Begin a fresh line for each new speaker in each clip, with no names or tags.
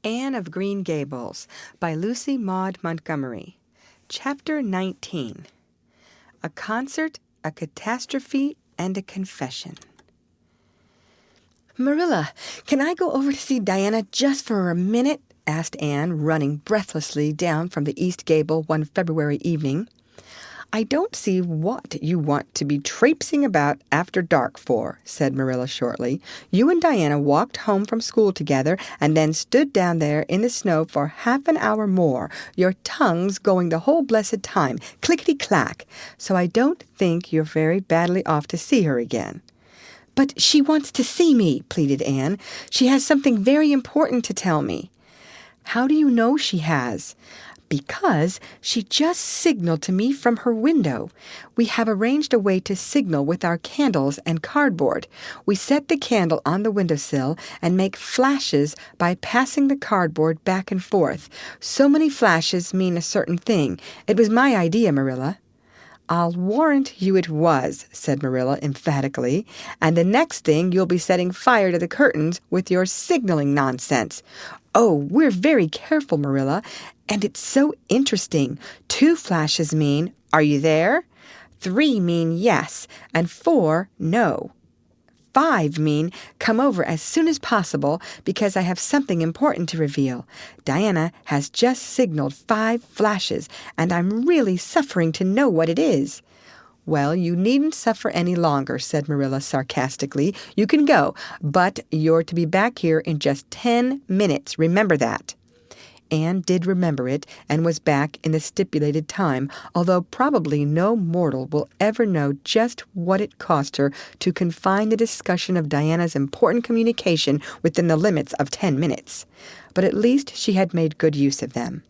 Anne of Green Gables by Lucy Maud Montgomery. Chapter 19. A Concert, a Catastrophe, and a Confession. "Marilla, can I go over to see Diana just for a minute?" asked Anne, running breathlessly down from the east gable one February evening. "I don't see what you want to be traipsing about after dark for," said Marilla shortly. "You and Diana walked home from school together and then stood down there in the snow for half an hour more, your tongues going the whole blessed time, clickety-clack. So I don't think you're very badly off to see her again." "But she wants to see me," pleaded Anne. "She has something very important to tell me." "How do you know she has?" "Because she just signaled to me from her window. We have arranged a way to signal with our candles and cardboard. We set the candle on the windowsill and make flashes by passing the cardboard back and forth. So many flashes mean a certain thing. It was my idea, Marilla." "I'll warrant you it was," said Marilla emphatically. "And the next thing you'll be setting fire to the curtains with your signaling nonsense." "Oh, we're very careful, Marilla, and it's so interesting. 2 flashes mean, 'Are you there?' 3 mean yes, and 4, no. 5 mean, 'Come over as soon as possible because I have something important to reveal.' Diana has just signaled 5 flashes, and I'm really suffering to know what it is." "Well, you needn't suffer any longer," said Marilla sarcastically. "You can go, but you're to be back here in just 10 minutes. Remember that." Anne did remember it and was back in the stipulated time, although probably no mortal will ever know just what it cost her to confine the discussion of Diana's important communication within the limits of 10 minutes. But at least she had made good use of them.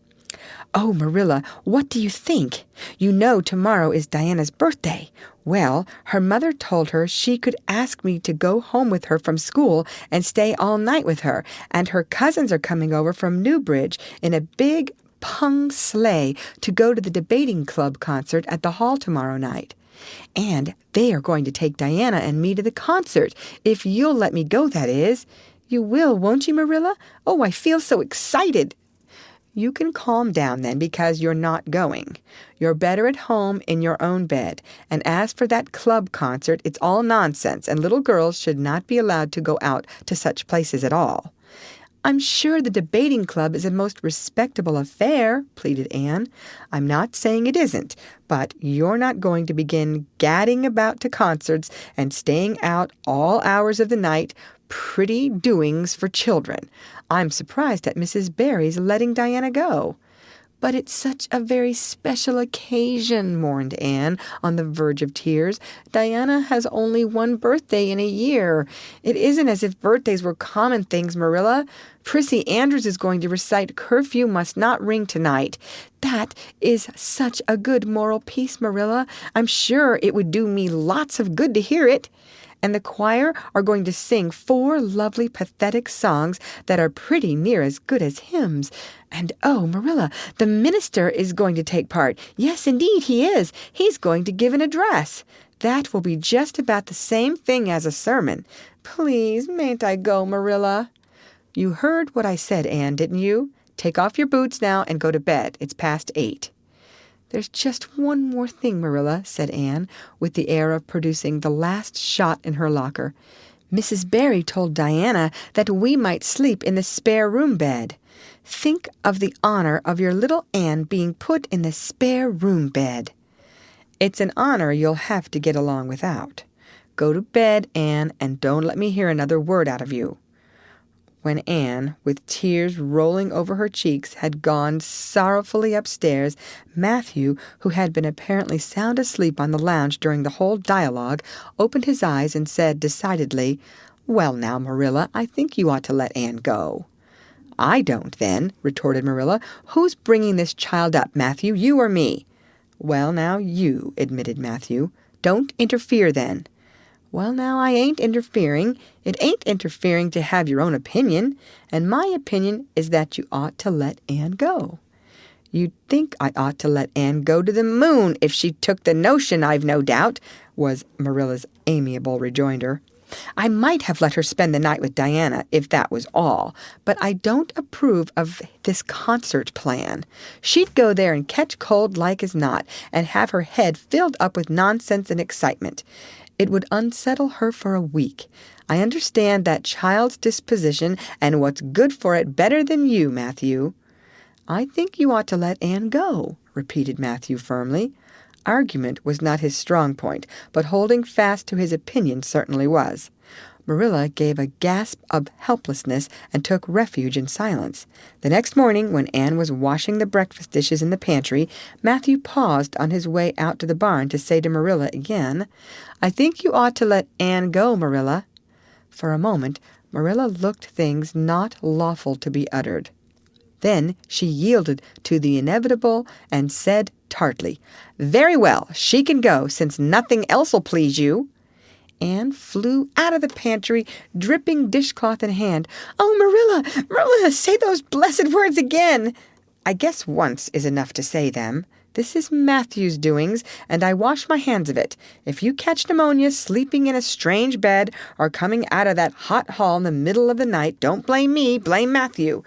"Oh, Marilla, what do you think? You know tomorrow is Diana's birthday. Well, her mother told her she could ask me to go home with her from school and stay all night with her, and her cousins are coming over from Newbridge in a big pung sleigh to go to the debating club concert at the hall tomorrow night. And they are going to take Diana and me to the concert, if you'll let me go, that is. You will, won't you, Marilla? Oh, I feel so excited." "You can calm down then, because you're not going. You're better at home in your own bed. And as for that club concert, it's all nonsense, and little girls should not be allowed to go out to such places at all." "I'm sure the debating club is a most respectable affair," pleaded Anne. "I'm not saying it isn't, but you're not going to begin gadding about to concerts and staying out all hours of the night. Pretty doings for children. I'm surprised at Mrs. Barry's letting Diana go." "But it's such a very special occasion," mourned Anne, on the verge of tears. "Diana has only one birthday in a year. It isn't as if birthdays were common things, Marilla. Prissy Andrews is going to recite 'Curfew Must Not Ring Tonight.' That is such a good moral piece, Marilla. I'm sure it would do me lots of good to hear it. And the choir are going to sing 4 lovely pathetic songs that are pretty near as good as hymns. And oh, Marilla, the minister is going to take part. Yes, indeed, he is. He's going to give an address. That will be just about the same thing as a sermon. Please, mayn't I go, Marilla?" "You heard what I said, Anne, didn't you? Take off your boots now and go to bed. It's past 8. "There's just one more thing, Marilla," said Anne, with the air of producing the last shot in her locker. "Mrs. Barry told Diana that we might sleep in the spare room bed. Think of the honor of your little Anne being put in the spare room bed." "It's an honor you'll have to get along without. Go to bed, Anne, and don't let me hear another word out of you." When Anne, with tears rolling over her cheeks, had gone sorrowfully upstairs, Matthew, who had been apparently sound asleep on the lounge during the whole dialogue, opened his eyes and said decidedly, "Well now, Marilla, I think you ought to let Anne go." "I don't, then," retorted Marilla. "Who's bringing this child up, Matthew, you or me?" "Well now, you," admitted Matthew. "Don't interfere, then." "Well, now, I ain't interfering. It ain't interfering to have your own opinion, and my opinion is that you ought to let Anne go." "You'd think I ought to let Anne go to the moon if she took the notion, I've no doubt," was Marilla's amiable rejoinder. I might have let her spend the night with Diana, if that was all, but I don't approve of this concert plan. She'd go there and catch cold like as not, and have her head filled up with nonsense and excitement. It would unsettle her for a week. I understand that child's disposition and what's good for it better than you, Matthew." "I think you ought to let Anne go," repeated Matthew firmly. Argument was not his strong point, but holding fast to his opinion certainly was. Marilla gave a gasp of helplessness and took refuge in silence. The next morning, when Anne was washing the breakfast dishes in the pantry, Matthew paused on his way out to the barn to say to Marilla again, "I think you ought to let Anne go, Marilla." For a moment, Marilla looked things not lawful to be uttered. Then she yielded to the inevitable and said tartly, "Very well, she can go, since nothing else'll please you." Anne flew out of the pantry, dripping dishcloth in hand. "Oh, Marilla, say those blessed words again." "I guess once is enough to say them. This is Matthew's doings, and I wash my hands of it. If you catch pneumonia sleeping in a strange bed or coming out of that hot hall in the middle of the night, don't blame me, blame Matthew.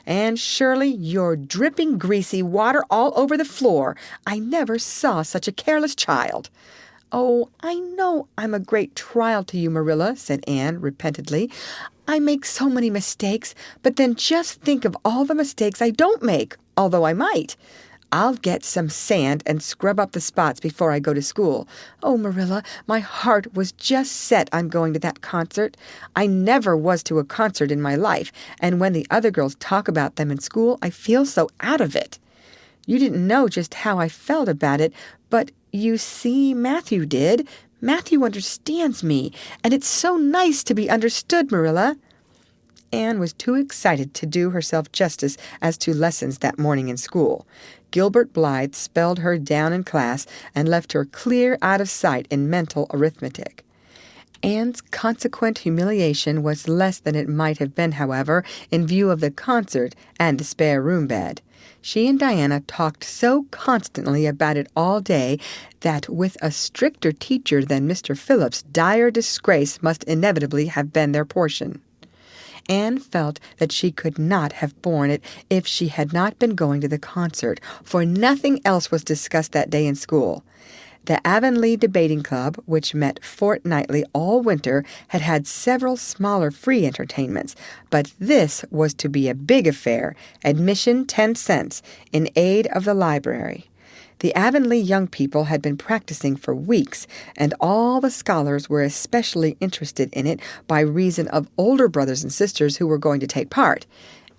And Shirley, you're dripping greasy, water all over the floor. I never saw such a careless child." "Oh, I know I'm a great trial to you, Marilla," said Anne repentantly. "I make so many mistakes, but then just think of all the mistakes I don't make, although I might. I'll get some sand and scrub up the spots before I go to school. Oh, Marilla, my heart was just set on going to that concert. I never was to a concert in my life, and when the other girls talk about them in school, I feel so out of it. You didn't know just how I felt about it, but you see, Matthew did. Matthew understands me, and it's so nice to be understood, Marilla." Anne was too excited to do herself justice as to lessons that morning in school. Gilbert Blythe spelled her down in class and left her clear out of sight in mental arithmetic. Anne's consequent humiliation was less than it might have been, however, in view of the concert and the spare room bed. She and Diana talked so constantly about it all day that with a stricter teacher than Mr. Phillips, dire disgrace must inevitably have been their portion. Anne felt that she could not have borne it if she had not been going to the concert, for nothing else was discussed that day in school. The Avonlea Debating Club, which met fortnightly all winter, had had several smaller free entertainments, but this was to be a big affair, admission 10 cents, in aid of the library. The Avonlea young people had been practicing for weeks, and all the scholars were especially interested in it by reason of older brothers and sisters who were going to take part.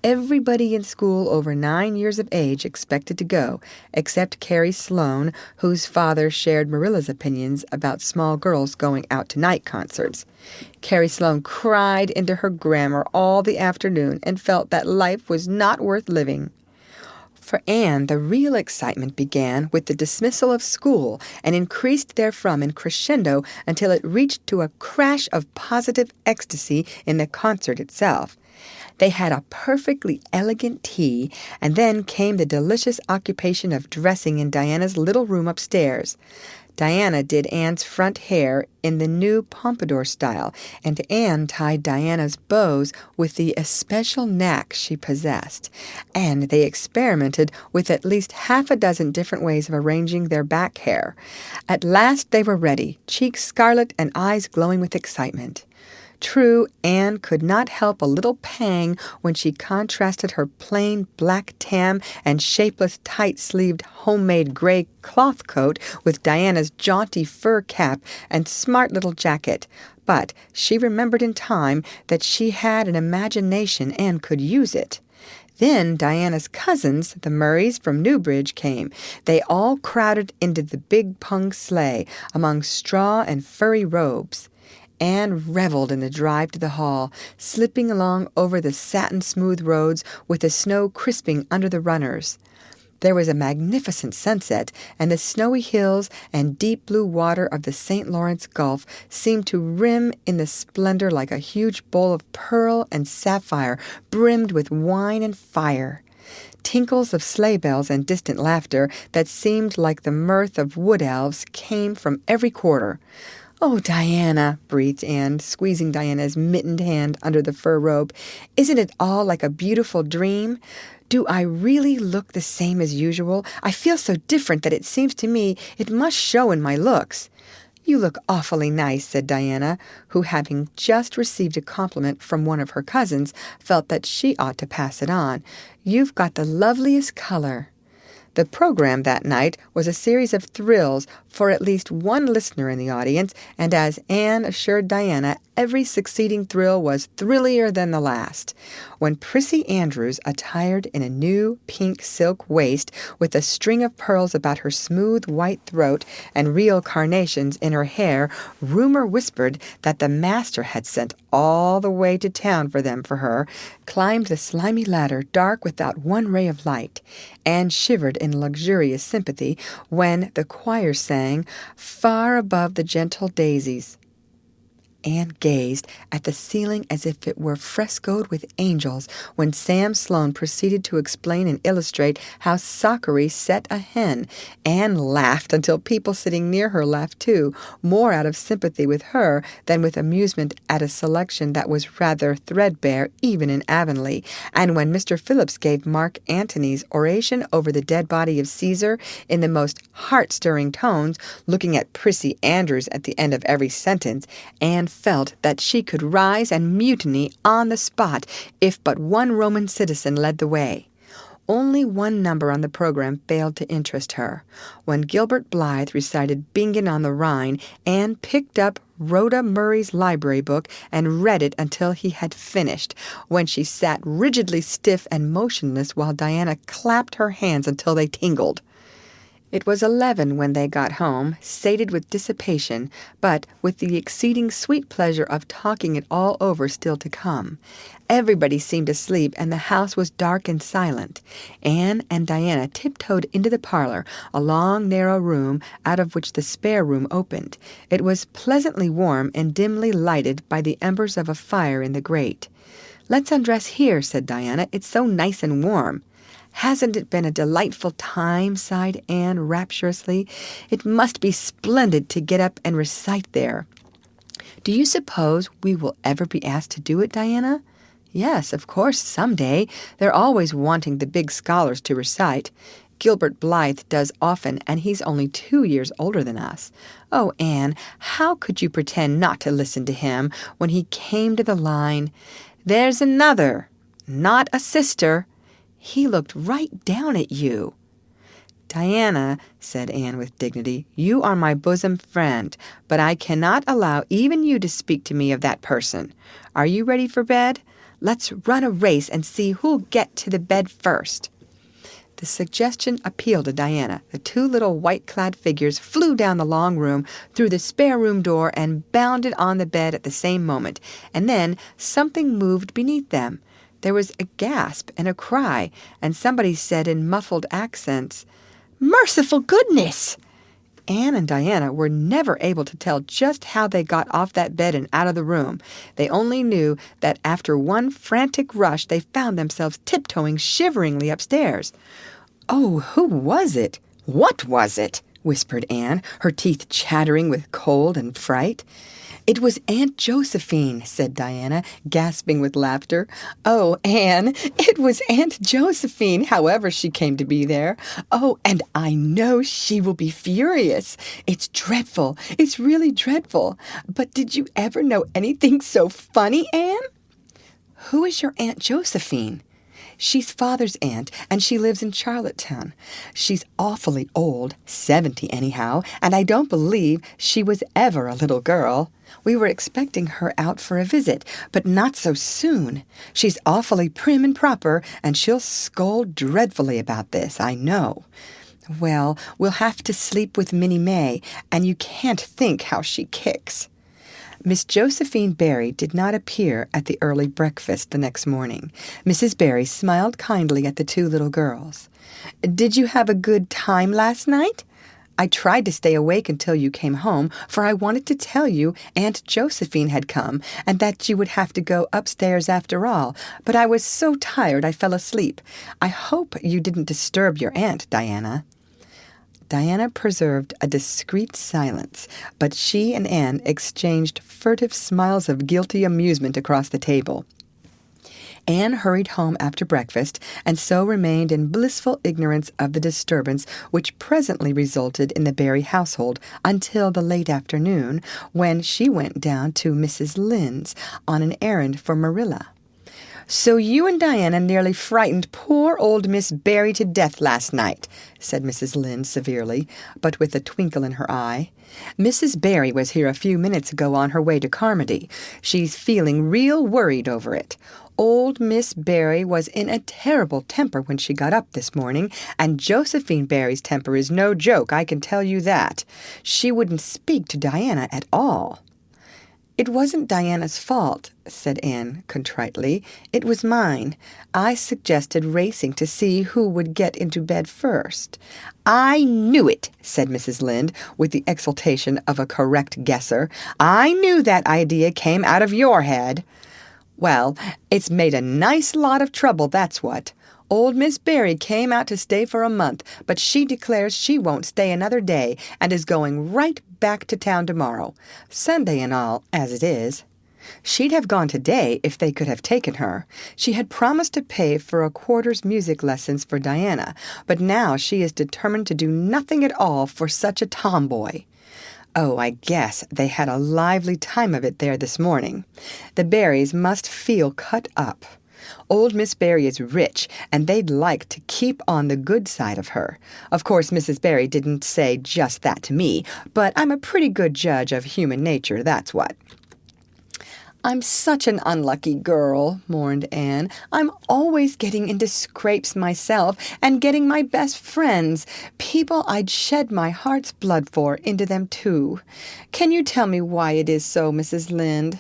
Everybody in school over 9 years of age expected to go, except Carrie Sloane, whose father shared Marilla's opinions about small girls going out to night concerts. Carrie Sloane cried into her grammar all the afternoon and felt that life was not worth living. For Anne, the real excitement began with the dismissal of school and increased therefrom in crescendo until it reached to a crash of positive ecstasy in the concert itself. They had a perfectly elegant tea, and then came the delicious occupation of dressing in Diana's little room upstairs. Diana did Anne's front hair in the new pompadour style, and Anne tied Diana's bows with the especial knack she possessed, and they experimented with at least half a dozen different ways of arranging their back hair. At last they were ready, cheeks scarlet and eyes glowing with excitement. True, Anne could not help a little pang when she contrasted her plain black tam and shapeless tight-sleeved homemade gray cloth coat with Diana's jaunty fur cap and smart little jacket. But she remembered in time that she had an imagination and could use it. Then Diana's cousins, the Murrays from Newbridge, came. They all crowded into the big pung sleigh among straw and furry robes. Anne reveled in the drive to the hall, slipping along over the satin-smooth roads with the snow crisping under the runners. There was a magnificent sunset, and the snowy hills and deep blue water of the St. Lawrence Gulf seemed to rim in the splendor like a huge bowl of pearl and sapphire brimmed with wine and fire. Tinkles of sleigh bells and distant laughter that seemed like the mirth of wood elves came from every quarter. "Oh, Diana," breathed Anne, squeezing Diana's mittened hand under the fur robe, "isn't it all like a beautiful dream? Do I really look the same as usual? I feel so different that it seems to me it must show in my looks." "You look awfully nice," said Diana, who, having just received a compliment from one of her cousins, felt that she ought to pass it on. "You've got the loveliest color." The program that night was a series of thrills for at least one listener in the audience, and as Anne assured Diana, every succeeding thrill was thrillier than the last. When Prissy Andrews, attired in a new pink silk waist with a string of pearls about her smooth white throat and real carnations in her hair, rumor whispered that the master had sent all the way to town for them for her, climbed the slimy ladder, dark without one ray of light. Anne shivered in luxurious sympathy when the choir sang, "Far above the gentle daisies." Anne gazed at the ceiling as if it were frescoed with angels when Sam Sloane proceeded to explain and illustrate how Sockery set a hen. Anne laughed until people sitting near her laughed too, more out of sympathy with her than with amusement at a selection that was rather threadbare even in Avonlea. And when Mr. Phillips gave Mark Antony's oration over the dead body of Caesar in the most heart-stirring tones, looking at Prissy Andrews at the end of every sentence, Anne felt that she could rise and mutiny on the spot if but one Roman citizen led the way. Only one number on the program failed to interest her. When Gilbert Blythe recited Bingen on the Rhine, Anne picked up Rhoda Murray's library book and read it until he had finished, when she sat rigidly stiff and motionless while Diana clapped her hands until they tingled. It was 11 when they got home, sated with dissipation, but with the exceeding sweet pleasure of talking it all over still to come. Everybody seemed asleep, and the house was dark and silent. Anne and Diana tiptoed into the parlor, a long, narrow room out of which the spare room opened. It was pleasantly warm and dimly lighted by the embers of a fire in the grate. "Let's undress here," said Diana. "It's so nice and warm." "Hasn't it been a delightful time?" sighed Anne rapturously. "It must be splendid to get up and recite there." "Do you suppose we will ever be asked to do it, Diana?" "Yes, of course, some day. They're always wanting the big scholars to recite. Gilbert Blythe does often, and he's only 2 years older than us. Oh, Anne, how could you pretend not to listen to him when he came to the line, 'There's another, not a sister'? He looked right down at you." "Diana," said Anne with dignity, "you are my bosom friend, but I cannot allow even you to speak to me of that person. Are you ready for bed? Let's run a race and see who'll get to the bed first." The suggestion appealed to Diana. The two little white-clad figures flew down the long room, through the spare room door, and bounded on the bed at the same moment. And then something moved beneath them. There was a gasp and a cry, and somebody said in muffled accents, "Merciful goodness!" Anne and Diana were never able to tell just how they got off that bed and out of the room. They only knew that after one frantic rush they found themselves tiptoeing shiveringly upstairs. "Oh, who was it? What was it?" whispered Anne, her teeth chattering with cold and fright. "It was Aunt Josephine," said Diana, gasping with laughter. "Oh, Anne, it was Aunt Josephine, however she came to be there. Oh, and I know she will be furious. It's dreadful. It's really dreadful. But did you ever know anything so funny, Anne?" "Who is your Aunt Josephine?" "She's Father's aunt, and she lives in Charlottetown. She's awfully old, 70 anyhow, and I don't believe she was ever a little girl. We were expecting her out for a visit, but not so soon. She's awfully prim and proper, and she'll scold dreadfully about this, I know. Well, we'll have to sleep with Minnie May, and you can't think how she kicks." Miss Josephine Barry did not appear at the early breakfast the next morning. Mrs. Barry smiled kindly at the two little girls. "Did you have a good time last night? I tried to stay awake until you came home, for I wanted to tell you Aunt Josephine had come, and that you would have to go upstairs after all, but I was so tired I fell asleep. I hope you didn't disturb your aunt, Diana." Diana preserved a discreet silence, but she and Anne exchanged furtive smiles of guilty amusement across the table. Anne hurried home after breakfast, and so remained in blissful ignorance of the disturbance which presently resulted in the Barry household until the late afternoon, when she went down to Mrs. Lynde's on an errand for Marilla. "So you and Diana nearly frightened poor old Miss Barry to death last night," said Mrs. Lynde severely, but with a twinkle in her eye. "Mrs. Barry was here a few minutes ago on her way to Carmody. She's feeling real worried over it. Old Miss Barry was in a terrible temper when she got up this morning, and Josephine Barry's temper is no joke, I can tell you that. She wouldn't speak to Diana at all." "It wasn't Diana's fault," said Anne contritely. "It was mine. I suggested racing to see who would get into bed first." "I knew it," said Mrs. Lynde, with the exultation of a correct guesser. "I knew that idea came out of your head." "Well, it's made a nice lot of trouble, that's what. Old Miss Barry came out to stay for a month, but she declares she won't stay another day and is going right back to town tomorrow, Sunday and all, as it is. She'd have gone today if they could have taken her. She had promised to pay for a quarter's music lessons for Diana, but now she is determined to do nothing at all for such a tomboy. Oh, I guess they had a lively time of it there this morning. The Barrys must feel cut up. Old Miss Barry is rich, and they'd like to keep on the good side of her. Of course, Mrs. Barry didn't say just that to me, but I'm a pretty good judge of human nature, that's what." "I'm such an unlucky girl," mourned Anne. "I'm always getting into scrapes myself and getting my best friends, people I'd shed my heart's blood for, into them too. Can you tell me why it is so, Mrs. Lynde?"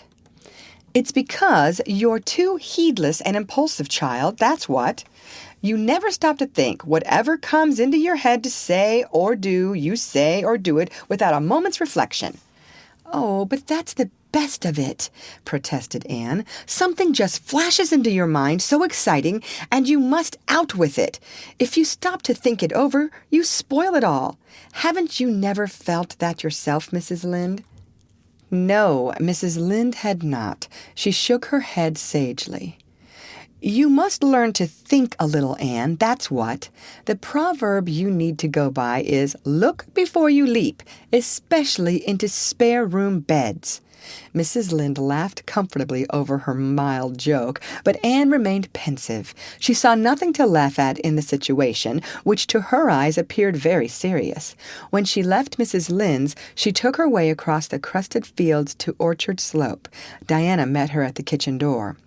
"It's because you're too heedless and impulsive, child, that's what. You never stop to think. Whatever comes into your head to say or do, you say or do it without a moment's reflection." "Oh, but that's the best of it," protested Anne. "Something just flashes into your mind, so exciting, and you must out with it. If you stop to think it over, you spoil it all. Haven't you never felt that yourself, Mrs. Lynde?" No, Mrs. Lynde had not. She shook her head sagely. "You must learn to think a little, Anne, that's what. The proverb you need to go by is, 'Look before you leap,' especially into spare-room beds." Mrs. Lynde laughed comfortably over her mild joke, but Anne remained pensive. She saw nothing to laugh at in the situation, which to her eyes appeared very serious. When she left Mrs. Lynde's, she took her way across the crusted fields to Orchard Slope. Diana met her at the kitchen door.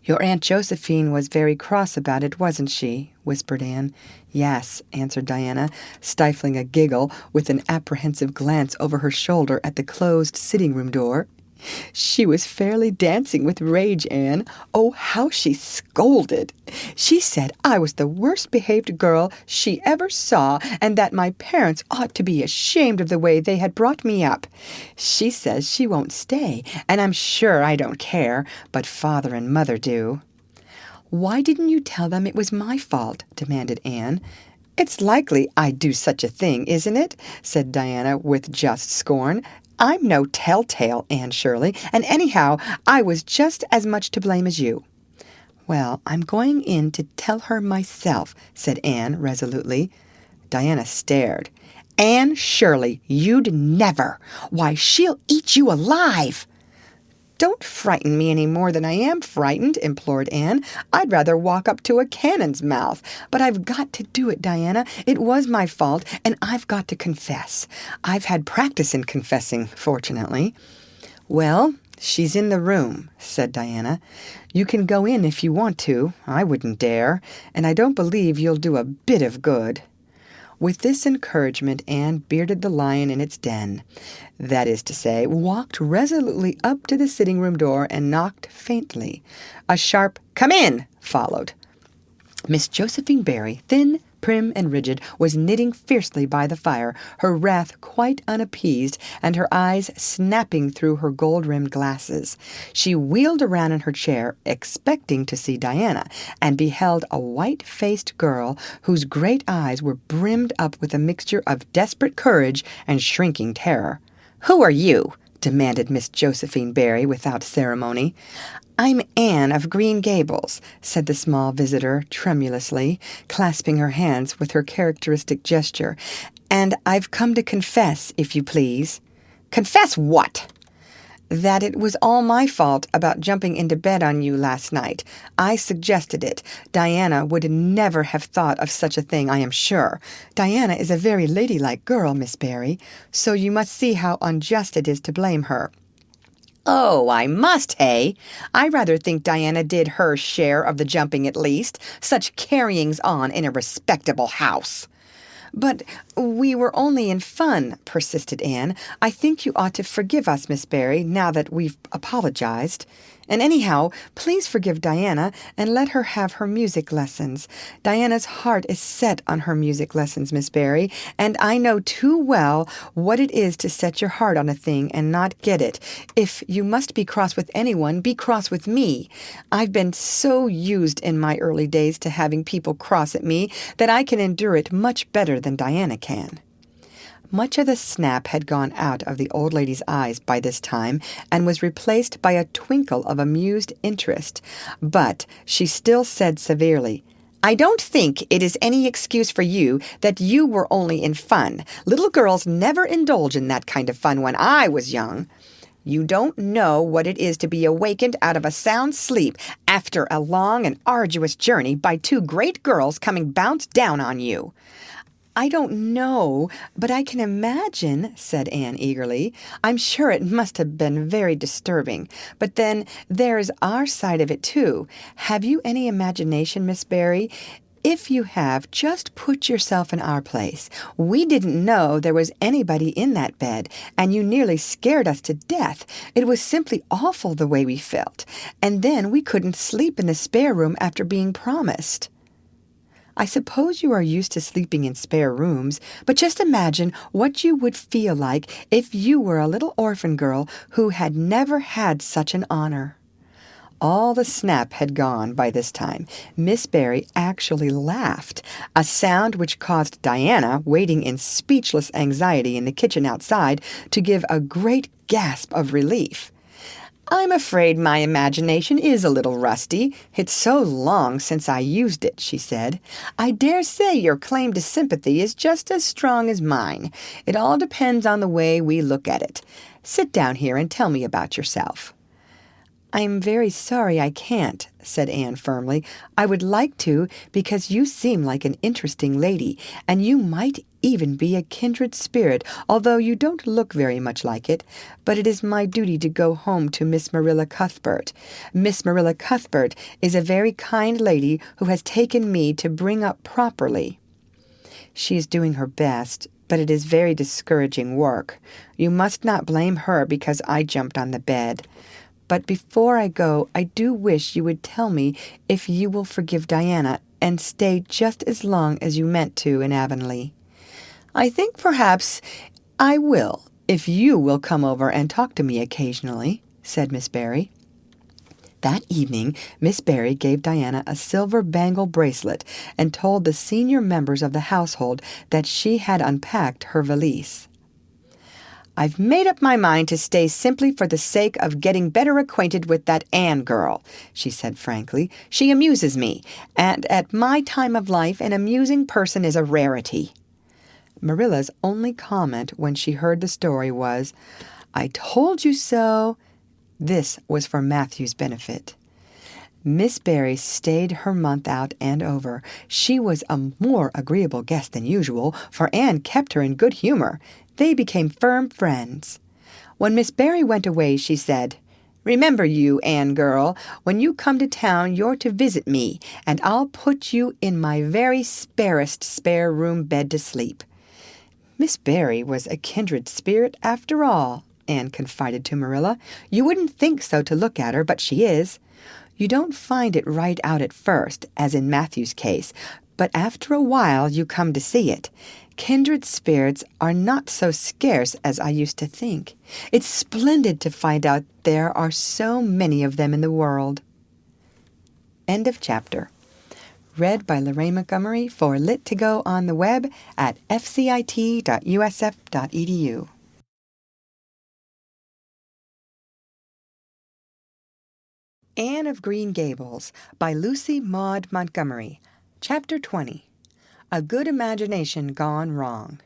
"Your Aunt Josephine was very cross about it, wasn't she?" whispered Anne. "Yes," answered Diana, stifling a giggle with an apprehensive glance over her shoulder at the closed sitting-room door. "She was fairly dancing with rage, Anne. Oh, how she scolded! She said I was the worst-behaved girl she ever saw, and that my parents ought to be ashamed of the way they had brought me up. She says she won't stay, and I'm sure I don't care, but Father and Mother do." "Why didn't you tell them it was my fault?" demanded Anne. "It's likely I'd do such a thing, isn't it?" said Diana with just scorn. "I'm no telltale, Anne Shirley, and anyhow, I was just as much to blame as you." "Well, I'm going in to tell her myself," said Anne resolutely. Diana stared. "Anne Shirley, you'd never! Why, she'll eat you alive!" "Don't frighten me any more than I am frightened," implored Anne. "I'd rather walk up to a cannon's mouth. But I've got to do it, Diana. It was my fault, and I've got to confess. I've had practice in confessing, fortunately." "Well, she's in the room," said Diana. "You can go in if you want to. I wouldn't dare, and I don't believe you'll do a bit of good." With this encouragement, Anne bearded the lion in its den. That is to say, walked resolutely up to the sitting-room door and knocked faintly. A sharp "Come in!" followed. Miss Josephine Barry, thin, prim and rigid, was knitting fiercely by the fire, her wrath quite unappeased, and her eyes snapping through her gold-rimmed glasses. She wheeled around in her chair, expecting to see Diana, and beheld a white-faced girl whose great eyes were brimmed up with a mixture of desperate courage and shrinking terror. "Who are you?" demanded Miss Josephine Barry without ceremony. "I'm Anne of Green Gables," said the small visitor tremulously, clasping her hands with her characteristic gesture, "and I've come to confess, if you please." "Confess what?" "That it was all my fault about jumping into bed on you last night. I suggested it. Diana would never have thought of such a thing, I am sure. Diana is a very ladylike girl, Miss Barry, so you must see how unjust it is to blame her." "Oh, I must, hey? I rather think Diana did her share of the jumping at least. Such carryings on in a respectable house." "But we were only in fun," persisted Anne. "I think you ought to forgive us, Miss Barry, now that we've apologized. And anyhow, please forgive Diana and let her have her music lessons. Diana's heart is set on her music lessons, Miss Barry, and I know too well what it is to set your heart on a thing and not get it. If you must be cross with anyone, be cross with me. I've been so used in my early days to having people cross at me that I can endure it much better than Diana can." Much of the snap had gone out of the old lady's eyes by this time and was replaced by a twinkle of amused interest, but she still said severely, "I don't think it is any excuse for you that you were only in fun. Little girls never indulge in that kind of fun when I was young. You don't know what it is to be awakened out of a sound sleep after a long and arduous journey by two great girls coming bounce down on you." "I don't know, but I can imagine," said Anne eagerly. "I'm sure it must have been very disturbing. But then there's our side of it, too. Have you any imagination, Miss Barry? If you have, just put yourself in our place. We didn't know there was anybody in that bed, and you nearly scared us to death. It was simply awful the way we felt. And then we couldn't sleep in the spare room after being promised." "I suppose you are used to sleeping in spare rooms, but just imagine what you would feel like if you were a little orphan girl who had never had such an honor." All the snap had gone by this time. Miss Barry actually laughed, a sound which caused Diana, waiting in speechless anxiety in the kitchen outside, to give a great gasp of relief. "I'm afraid my imagination is a little rusty. It's so long since I used it," she said. "I dare say your claim to sympathy is just as strong as mine. It all depends on the way we look at it. Sit down here and tell me about yourself." "I'm very sorry I can't," said Anne firmly. "I would like to, because you seem like an interesting lady, and you might even be a kindred spirit, although you don't look very much like it. But it is my duty to go home to Miss Marilla Cuthbert. Miss Marilla Cuthbert is a very kind lady who has taken me to bring up properly. She is doing her best, but it is very discouraging work. You must not blame her because I jumped on the bed. But before I go, I do wish you would tell me if you will forgive Diana and stay just as long as you meant to in Avonlea." "I think perhaps I will, if you will come over and talk to me occasionally," said Miss Barry. That evening, Miss Barry gave Diana a silver bangle bracelet and told the senior members of the household that she had unpacked her valise. "I've made up my mind to stay simply for the sake of getting better acquainted with that Anne girl," she said frankly. "She amuses me, and at my time of life an amusing person is a rarity." Marilla's only comment when she heard the story was, "I told you so." This was for Matthew's benefit. Miss Barry stayed her month out and over. She was a more agreeable guest than usual, for Anne kept her in good humor. They became firm friends. When Miss Barry went away, she said, "Remember, you Anne girl, when you come to town you're to visit me, and I'll put you in my very sparest spare room bed to sleep." Miss Barry was a kindred spirit after all, Anne confided to Marilla. "You wouldn't think so to look at her, but she is. You don't find it right out at first, as in Matthew's case, But after a while you come to see it. Kindred spirits are not so scarce as I used to think. It's splendid to find out there are so many of them in the world. End of chapter. Read by Lorraine Montgomery for Lit to Go on the web at fcit.usf.edu. Anne of Green Gables by Lucy Maud Montgomery. Chapter 20. A Good Imagination Gone Wrong.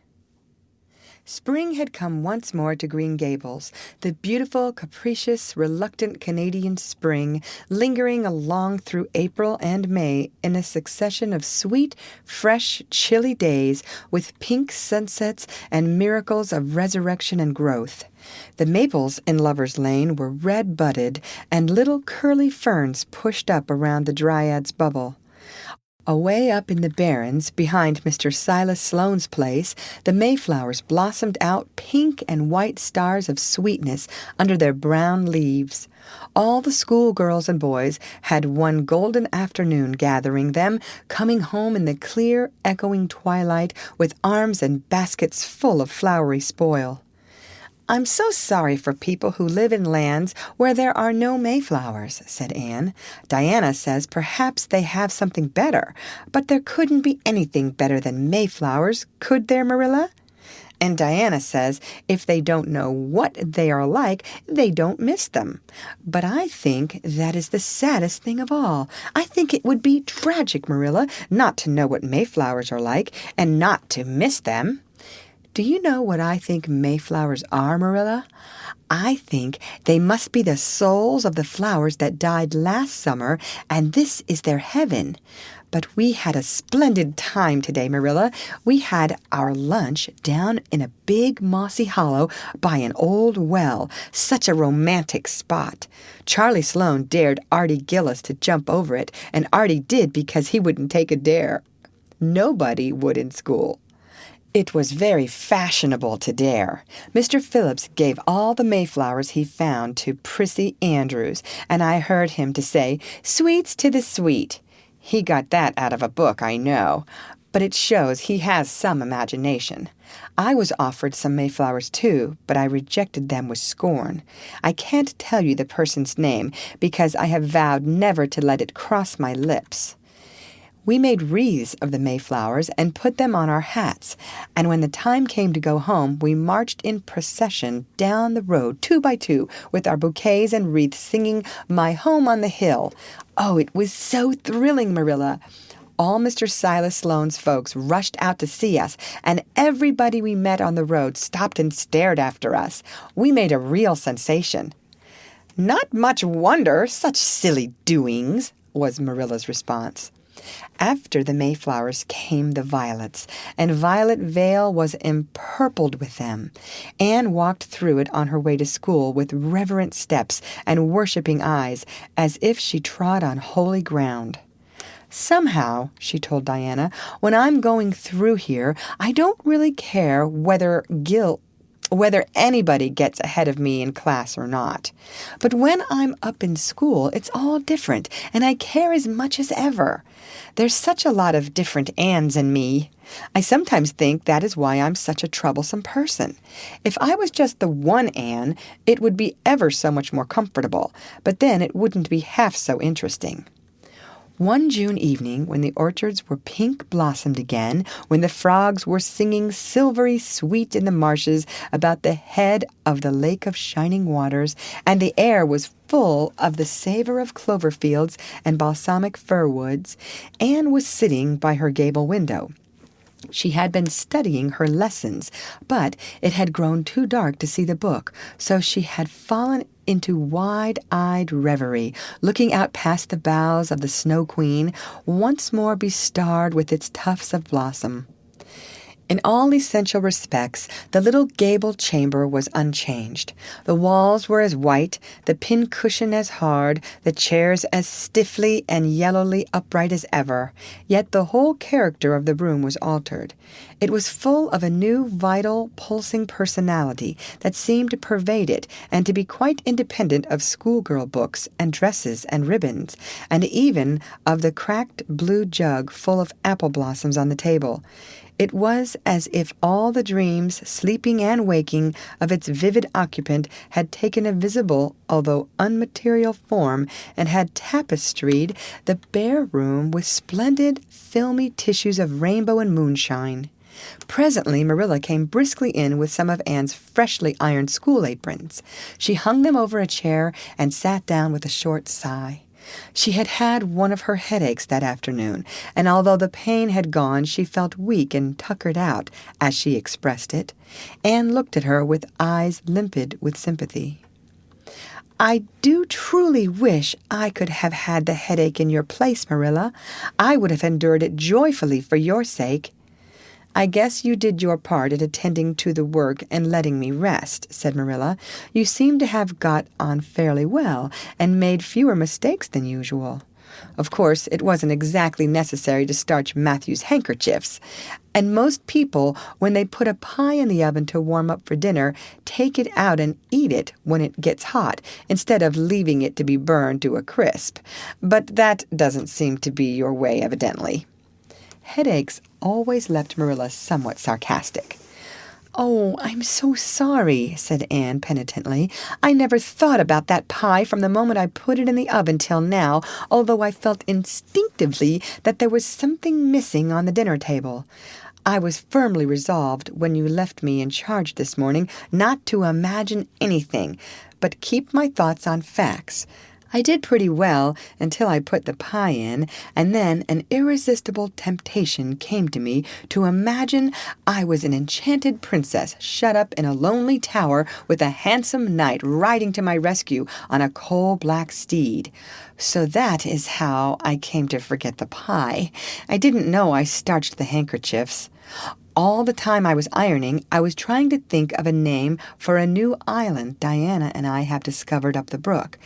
Spring had come once more to Green Gables, the beautiful, capricious, reluctant Canadian spring, lingering along through April and May in a succession of sweet, fresh, chilly days with pink sunsets and miracles of resurrection and growth. The maples in Lover's Lane were red-budded, and little curly ferns pushed up around the Dryad's bubble. Away up in the barrens, behind Mr. Silas Sloane's place, the mayflowers blossomed out pink and white stars of sweetness under their brown leaves. All the schoolgirls and boys had one golden afternoon gathering them, coming home in the clear, echoing twilight with arms and baskets full of flowery spoil. "I'm so sorry for people who live in lands where there are no mayflowers," said Anne. "Diana says perhaps they have something better, but there couldn't be anything better than mayflowers, could there, Marilla? And Diana says if they don't know what they are like, they don't miss them. But I think that is the saddest thing of all. I think it would be tragic, Marilla, not to know what mayflowers are like and not to miss them." "Do you know what I think mayflowers are, Marilla? I think they must be the souls of the flowers that died last summer, and this is their heaven. But we had a splendid time today, Marilla. We had our lunch down in a big mossy hollow by an old well, such a romantic spot. Charlie Sloane dared Artie Gillis to jump over it, and Artie did because he wouldn't take a dare. Nobody would in school. It was very fashionable to dare. Mr. Phillips gave all the mayflowers he found to Prissy Andrews, and I heard him to say, 'Sweets to the sweet.' He got that out of a book, I know, but it shows he has some imagination. I was offered some mayflowers, too, but I rejected them with scorn. I can't tell you the person's name because I have vowed never to let it cross my lips. We made wreaths of the mayflowers and put them on our hats, and when the time came to go home, we marched in procession down the road 2 by 2 with our bouquets and wreaths singing 'My Home on the Hill.' Oh, it was so thrilling, Marilla. All Mr. Silas Sloane's folks rushed out to see us, and everybody we met on the road stopped and stared after us. We made a real sensation." "Not much wonder, such silly doings," was Marilla's response. After the mayflowers came the violets, and Violet Vale was empurpled with them. Anne walked through it on her way to school with reverent steps and worshipping eyes, as if she trod on holy ground. "Somehow," she told Diana, "when I'm going through here, I don't really care whether anybody gets ahead of me in class or not. But when I'm up in school, it's all different, and I care as much as ever. There's such a lot of different Annes in me. I sometimes think that is why I'm such a troublesome person. If I was just the one Anne, it would be ever so much more comfortable, but then it wouldn't be half so interesting." One June evening, when the orchards were pink blossomed again, when the frogs were singing silvery sweet in the marshes about the head of the lake of shining waters, and the air was full of the savor of clover fields and balsamic fir woods, Anne was sitting by her gable window. She had been studying her lessons, but it had grown too dark to see the book, so she had fallen into wide-eyed reverie, looking out past the boughs of the Snow Queen, once more bestarred with its tufts of blossom. In all essential respects, the little gable chamber was unchanged. The walls were as white, the pincushion as hard, the chairs as stiffly and yellowly upright as ever, yet the whole character of the room was altered. It was full of a new, vital, pulsing personality that seemed to pervade it and to be quite independent of schoolgirl books and dresses and ribbons, and even of the cracked blue jug full of apple blossoms on the table. It was as if all the dreams, sleeping and waking, of its vivid occupant had taken a visible, although unmaterial form, and had tapestried the bare room with splendid, filmy tissues of rainbow and moonshine. Presently Marilla came briskly in with some of Anne's freshly ironed school aprons. She hung them over a chair and sat down with a short sigh. She had had one of her headaches that afternoon, and although the pain had gone, she felt weak and tuckered out, as she expressed it. Anne looked at her with eyes limpid with sympathy. "I do truly wish I could have had the headache in your place, Marilla. I would have endured it joyfully for your sake." "I guess you did your part at attending to the work and letting me rest," said Marilla. "You seem to have got on fairly well and made fewer mistakes than usual. Of course, it wasn't exactly necessary to starch Matthew's handkerchiefs, and most people, when they put a pie in the oven to warm up for dinner, take it out and eat it when it gets hot, instead of leaving it to be burned to a crisp. But that doesn't seem to be your way, evidently." Headaches always left Marilla somewhat sarcastic. "Oh, I'm so sorry," said Anne penitently. "I never thought about that pie from the moment I put it in the oven till now, although I felt instinctively that there was something missing on the dinner table. I was firmly resolved, when you left me in charge this morning, not to imagine anything, but keep my thoughts on facts. I did pretty well until I put the pie in, and then an irresistible temptation came to me to imagine I was an enchanted princess shut up in a lonely tower with a handsome knight riding to my rescue on a coal-black steed. So that is how I came to forget the pie. I didn't know I starched the handkerchiefs. All the time I was ironing, I was trying to think of a name for a new island Diana and I have discovered up the brook.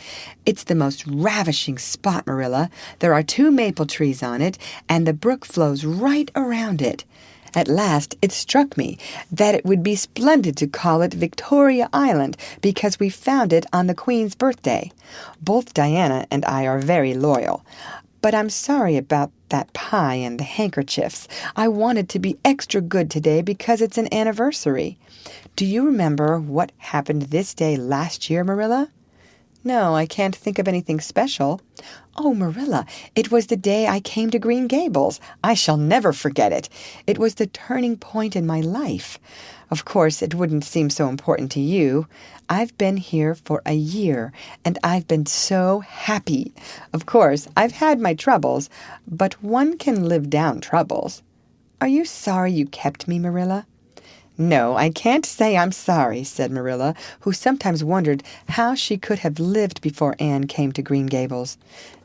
It's the most ravishing spot, Marilla. There are 2 maple trees on it, and the brook flows right around it. At last it struck me that it would be splendid to call it Victoria Island, because we found it on the Queen's birthday. Both Diana and I are very loyal. But I'm sorry about that pie and the handkerchiefs. I wanted to be extra good today because it's an anniversary. Do you remember what happened this day last year, Marilla?" "No, I can't think of anything special." "Oh, Marilla, it was the day I came to Green Gables. I shall never forget it. It was the turning point in my life. Of course, it wouldn't seem so important to you. I've been here for a year, and I've been so happy. Of course, I've had my troubles, but one can live down troubles. Are you sorry you kept me, Marilla?" "No, I can't say I'm sorry," said Marilla, who sometimes wondered how she could have lived before Anne came to Green Gables.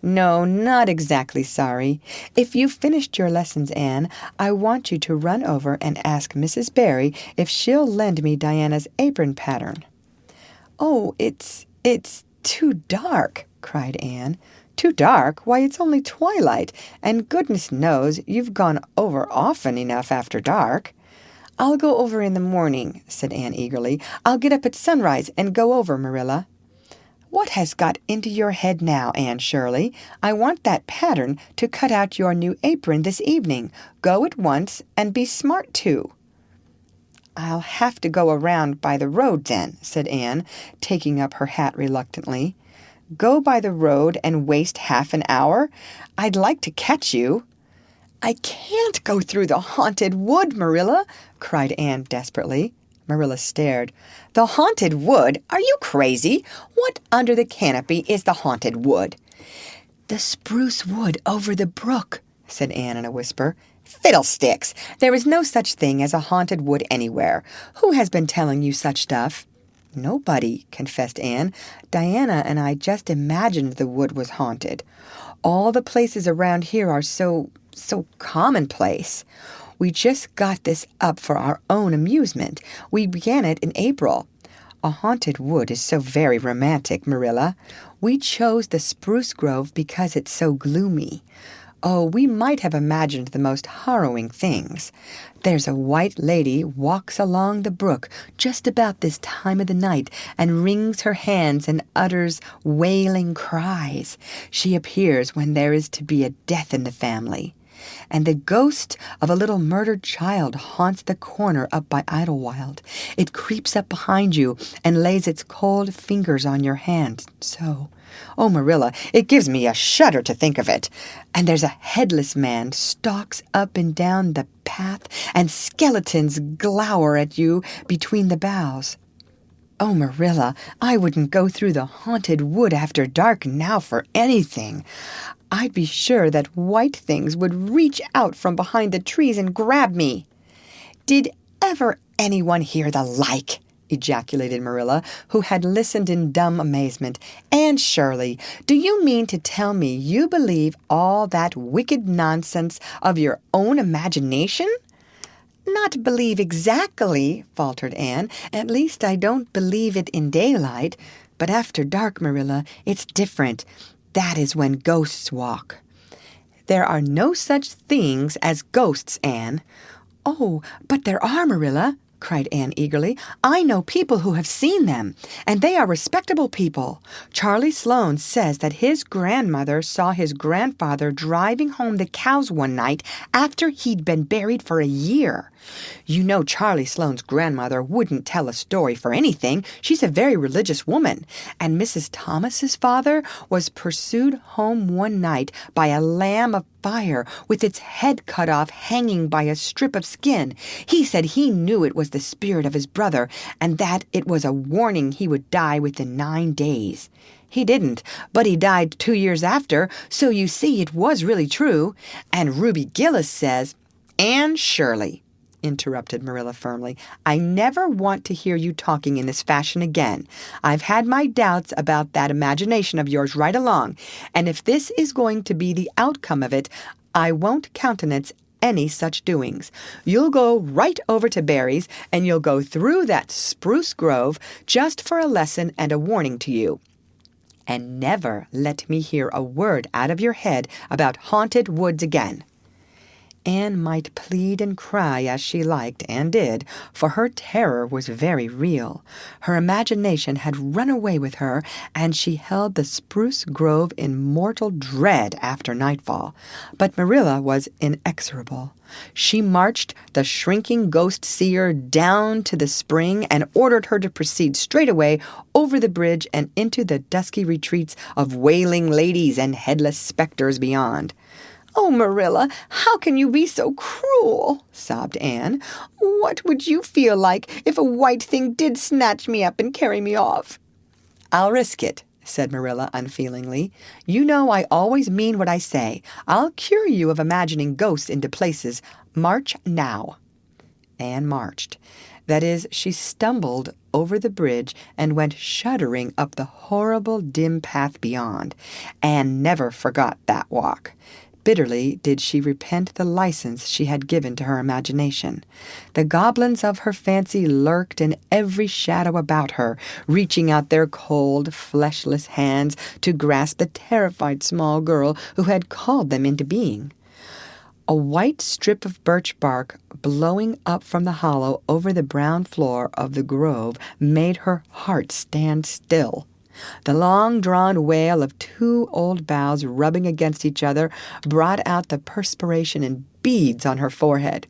"No, not exactly sorry. If you've finished your lessons, Anne, I want you to run over and ask Mrs. Barry if she'll lend me Diana's apron pattern." "Oh, it's too dark," cried Anne. "Too dark? Why, it's only twilight, and goodness knows you've gone over often enough after dark." "I'll go over in the morning," said Anne eagerly. "I'll get up at sunrise and go over, Marilla." "What has got into your head now, Anne Shirley? I want that pattern to cut out your new apron this evening. Go at once, and be smart, too." "I'll have to go around by the road, then," said Anne, taking up her hat reluctantly. "Go by the road and waste half an hour? I'd like to catch you." "I can't go through the haunted wood, Marilla," cried Anne desperately. Marilla stared. "The haunted wood? Are you crazy? What under the canopy is the haunted wood?" "The spruce wood over the brook," said Anne in a whisper. "Fiddlesticks! There is no such thing as a haunted wood anywhere. Who has been telling you such stuff?" "Nobody," confessed Anne. "Diana and I just imagined the wood was haunted. All the places around here are so commonplace. We just got this up for our own amusement. We began it in April. A haunted wood is so very romantic, Marilla. We chose the spruce grove because it's so gloomy. Oh, we might have imagined the most harrowing things. There's a white lady walks along the brook just about this time of the night and wrings her hands and utters wailing cries. She appears when there is to be a death in the family. And the ghost of a little murdered child haunts the corner up by Idlewild. It creeps up behind you and lays its cold fingers on your hand, so. Oh, Marilla, it gives me a shudder to think of it. And there's a headless man stalks up and down the path, and skeletons glower at you between the boughs. Oh, Marilla, I wouldn't go through the haunted wood after dark now for anything. I'd be sure that white things would reach out from behind the trees and grab me. Did ever anyone hear the like? Ejaculated Marilla, who had listened in dumb amazement. Anne Shirley, do you mean to tell me you believe all that wicked nonsense of your own imagination? Not believe exactly, faltered Anne. At least I don't believe it in daylight. But after dark, Marilla, it's different. That is when ghosts walk. There are no such things as ghosts, Anne. Oh, but there are, Marilla, cried Anne eagerly. I know people who have seen them, and they are respectable people. Charlie Sloane says that his grandmother saw his grandfather driving home the cows one night after he'd been buried for a year. You know Charlie Sloane's grandmother wouldn't tell a story for anything. She's a very religious woman. And Mrs. Thomas's father was pursued home one night by a lamb of fire with its head cut off hanging by a strip of skin. He said he knew it was the spirit of his brother and that it was a warning he would die within 9 days. He didn't, but he died 2 years after, so you see it was really true. And Ruby Gillis says— Anne Shirley, interrupted Marilla firmly, I never want to hear you talking in this fashion again. I've had my doubts about that imagination of yours right along, and if this is going to be the outcome of it, I won't countenance any such doings. You'll go right over to Barry's, and you'll go through that spruce grove just for a lesson and a warning to you. And never let me hear a word out of your head about haunted woods again. Anne might plead and cry as she liked, and did, for her terror was very real. Her imagination had run away with her, and she held the spruce grove in mortal dread after nightfall. But Marilla was inexorable. She marched the shrinking ghost-seer down to the spring and ordered her to proceed straightway over the bridge and into the dusky retreats of wailing ladies and headless specters beyond. Oh, Marilla, how can you be so cruel? Sobbed Anne. What would you feel like if a white thing did snatch me up and carry me off? I'll risk it, said Marilla unfeelingly. You know I always mean what I say. I'll cure you of imagining ghosts into places. March now. Anne marched. That is, she stumbled over the bridge and went shuddering up the horrible dim path beyond. Anne never forgot that walk. Bitterly did she repent the license she had given to her imagination. The goblins of her fancy lurked in every shadow about her, reaching out their cold, fleshless hands to grasp the terrified small girl who had called them into being. A white strip of birch bark blowing up from the hollow over the brown floor of the grove made her heart stand still. The long-drawn wail of 2 old boughs rubbing against each other brought out the perspiration in beads on her forehead.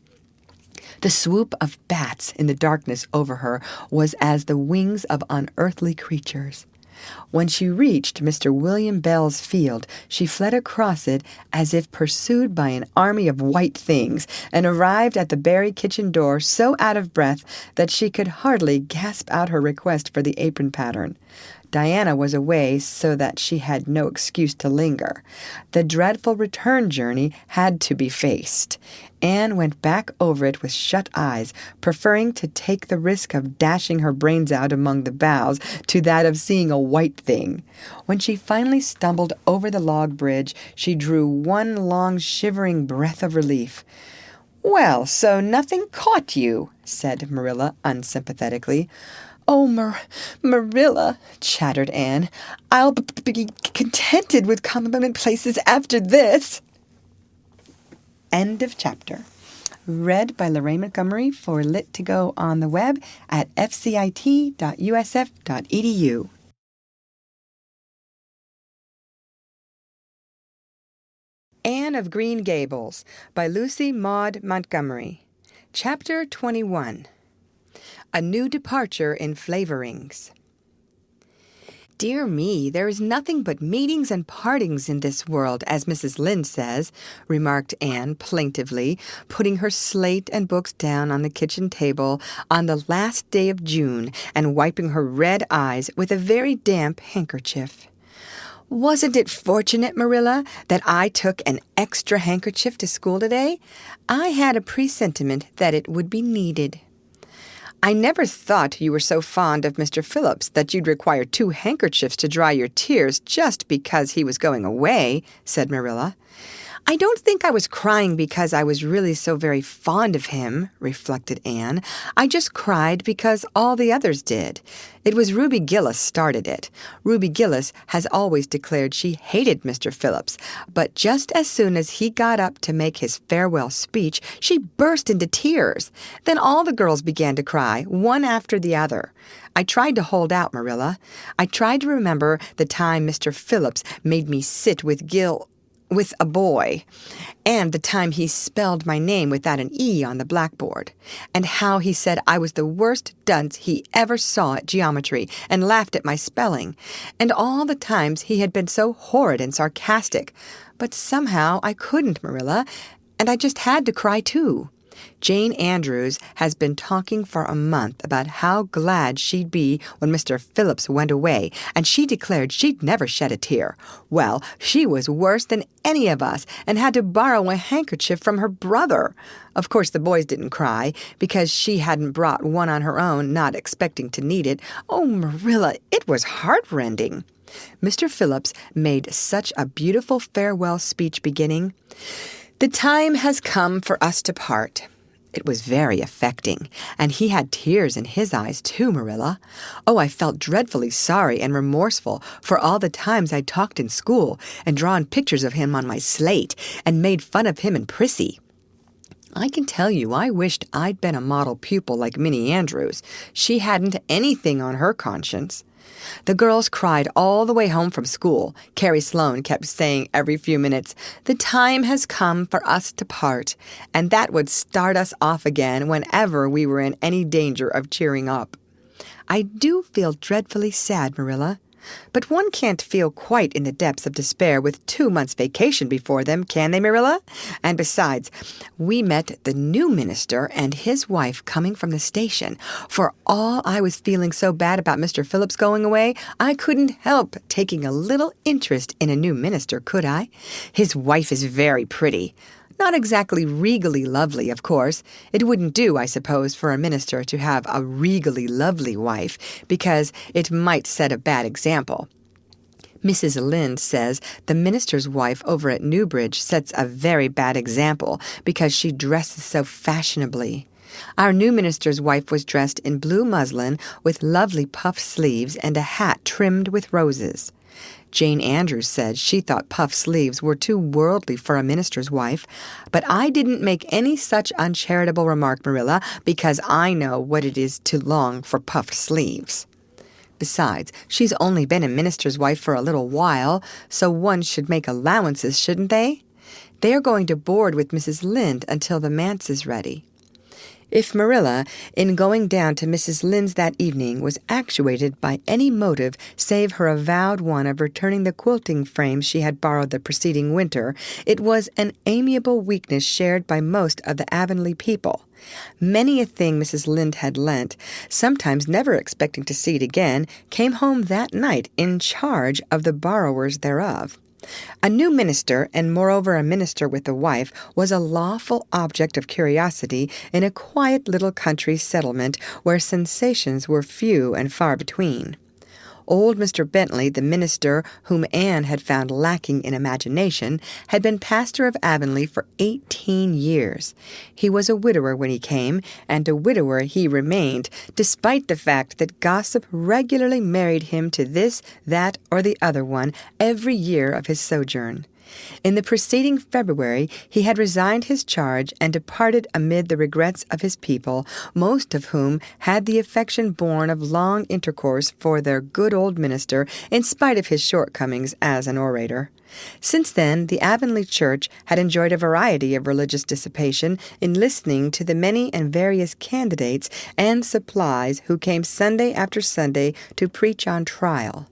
The swoop of bats in the darkness over her was as the wings of unearthly creatures. When she reached Mr. William Bell's field, she fled across it as if pursued by an army of white things, and arrived at the Barry kitchen door so out of breath that she could hardly gasp out her request for the apron pattern. Diana was away so that she had no excuse to linger. The dreadful return journey had to be faced. Anne went back over it with shut eyes, preferring to take the risk of dashing her brains out among the boughs to that of seeing a white thing. When she finally stumbled over the log bridge, she drew one long shivering breath of relief. "Well, so nothing caught you," said Marilla unsympathetically. "Oh, Marilla," chattered Anne, "I'll be contented with commonplaces after this." End of chapter. Read by Lorraine Montgomery for Lit2Go on the web at fcit.usf.edu. Anne of Green Gables by Lucy Maud Montgomery. Chapter 21. A New Departure in Flavorings. "Dear me, there is nothing but meetings and partings in this world, as Mrs. Lynde says," remarked Anne plaintively, putting her slate and books down on the kitchen table on the last day of June and wiping her red eyes with a very damp handkerchief. "Wasn't it fortunate, Marilla, that I took an extra handkerchief to school today? I had a presentiment that it would be needed." "I never thought you were so fond of Mr. Phillips that you'd require 2 handkerchiefs to dry your tears just because he was going away," said Marilla. "I don't think I was crying because I was really so very fond of him," reflected Anne. "I just cried because all the others did. It was Ruby Gillis started it. Ruby Gillis has always declared she hated Mr. Phillips, but just as soon as he got up to make his farewell speech, she burst into tears. Then all the girls began to cry, one after the other. I tried to hold out, Marilla. I tried to remember the time Mr. Phillips made me sit with a boy, and the time he spelled my name without an E on the blackboard, and how he said I was the worst dunce he ever saw at geometry and laughed at my spelling, and all the times he had been so horrid and sarcastic. But somehow I couldn't, Marilla, and I just had to cry too. Jane Andrews has been talking for a month about how glad she'd be when Mr. Phillips went away, and she declared she'd never shed a tear. Well, she was worse than any of us and had to borrow a handkerchief from her brother. Of course, the boys didn't cry because she hadn't brought one on her own, not expecting to need it. Oh, Marilla, it was heartrending. Mr. Phillips made such a beautiful farewell speech beginning, "The time has come for us to part." It was very affecting, and he had tears in his eyes too, Marilla. Oh, I felt dreadfully sorry and remorseful for all the times I'd talked in school and drawn pictures of him on my slate and made fun of him and Prissy. I can tell you I wished I'd been a model pupil like Minnie Andrews. She hadn't anything on her conscience. The girls cried all the way home from school. Carrie Sloane kept saying every few minutes, "The time has come for us to part," and that would start us off again whenever we were in any danger of cheering up. I do feel dreadfully sad, Marilla. But one can't feel quite in the depths of despair with 2 months' vacation before them, can they, Marilla? And besides, we met the new minister and his wife coming from the station. For all I was feeling so bad about Mr. Phillips going away, I couldn't help taking a little interest in a new minister, could I? His wife is very pretty. Not exactly regally lovely, of course. It wouldn't do, I suppose, for a minister to have a regally lovely wife, because it might set a bad example. Mrs. Lynde says the minister's wife over at Newbridge sets a very bad example because she dresses so fashionably. Our new minister's wife was dressed in blue muslin with lovely puff sleeves and a hat trimmed with roses. Jane Andrews said she thought puff sleeves were too worldly for a minister's wife, but I didn't make any such uncharitable remark, Marilla, because I know what it is to long for puffed sleeves. Besides, she's only been a minister's wife for a little while, so one should make allowances, shouldn't they? They are going to board with Mrs. Lynde until the manse is ready. If Marilla, in going down to Mrs. Lynde's that evening, was actuated by any motive save her avowed one of returning the quilting frames she had borrowed the preceding winter, it was an amiable weakness shared by most of the Avonlea people. Many a thing Mrs. Lynde had lent, sometimes never expecting to see it again, came home that night in charge of the borrowers thereof. A new minister, and moreover a minister with a wife, was a lawful object of curiosity in a quiet little country settlement where sensations were few and far between. Old Mr. Bentley, the minister whom Anne had found lacking in imagination, had been pastor of Avonlea for 18 years. He was a widower when he came, and a widower he remained, despite the fact that gossip regularly married him to this, that, or the other one every year of his sojourn. In the preceding February, he had resigned his charge and departed amid the regrets of his people, most of whom had the affection born of long intercourse for their good old minister, in spite of his shortcomings as an orator. Since then, the Avonlea church had enjoyed a variety of religious dissipation in listening to the many and various candidates and supplies who came Sunday after Sunday to preach on trial.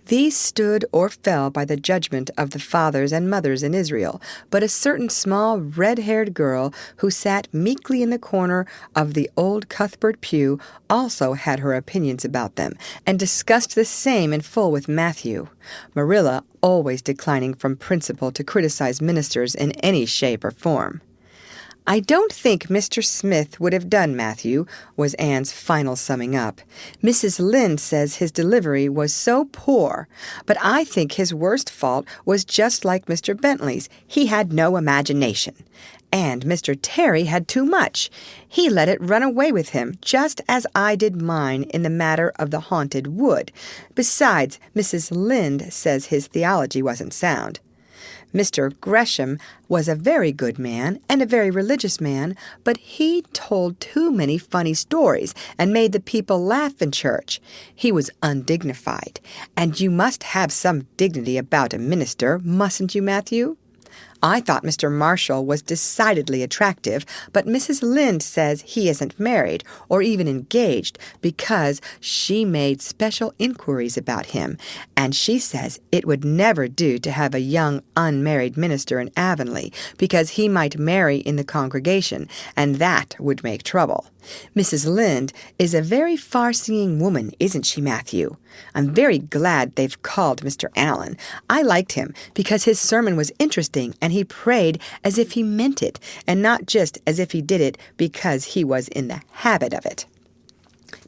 These stood or fell by the judgment of the fathers and mothers in Israel, but a certain small red-haired girl who sat meekly in the corner of the old Cuthbert pew also had her opinions about them, and discussed the same in full with Matthew. Marilla always declining from principle to criticize ministers in any shape or form. "I don't think Mr. Smith would have done, Matthew," was Anne's final summing up. "Mrs. Lynde says his delivery was so poor, but I think his worst fault was just like Mr. Bentley's. He had no imagination. And Mr. Terry had too much. He let it run away with him, just as I did mine in the matter of the haunted wood. Besides, Mrs. Lynde says his theology wasn't sound. Mr. Gresham was a very good man and a very religious man, but he told too many funny stories and made the people laugh in church. He was undignified, and you must have some dignity about a minister, mustn't you, Matthew? I thought Mr. Marshall was decidedly attractive, but Mrs. Lynde says he isn't married or even engaged because she made special inquiries about him, and she says it would never do to have a young unmarried minister in Avonlea because he might marry in the congregation, and that would make trouble. Mrs. Lynde is a very far-seeing woman, isn't she, Matthew? I'm very glad they've called Mr. Allen. I liked him because his sermon was interesting and he prayed as if he meant it and not just as if he did it because he was in the habit of it.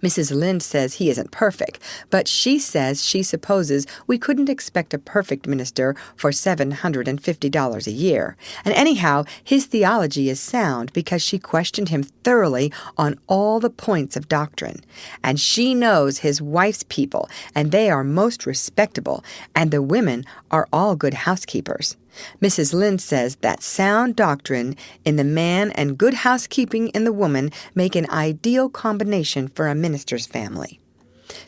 Mrs. Lynde says he isn't perfect, but she says she supposes we couldn't expect a perfect minister for $750 a year. And anyhow, his theology is sound because she questioned him thoroughly on all the points of doctrine. And she knows his wife's people, and they are most respectable, and the women are all good housekeepers. Mrs. Lynde says that sound doctrine in the man and good housekeeping in the woman make an ideal combination for a minister's family.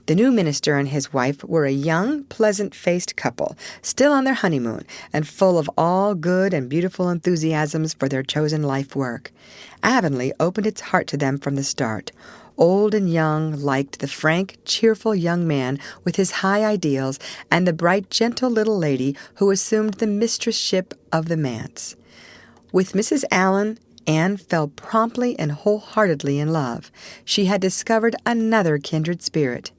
The new minister and his wife were a young, pleasant-faced couple, still on their honeymoon, and full of all good and beautiful enthusiasms for their chosen life work. Avonlea opened its heart to them from the start. Old and young liked the frank, cheerful young man with his high ideals and the bright, gentle little lady who assumed the mistress-ship of the manse. With Mrs. Allen, Anne fell promptly and wholeheartedly in love. She had discovered another kindred spirit.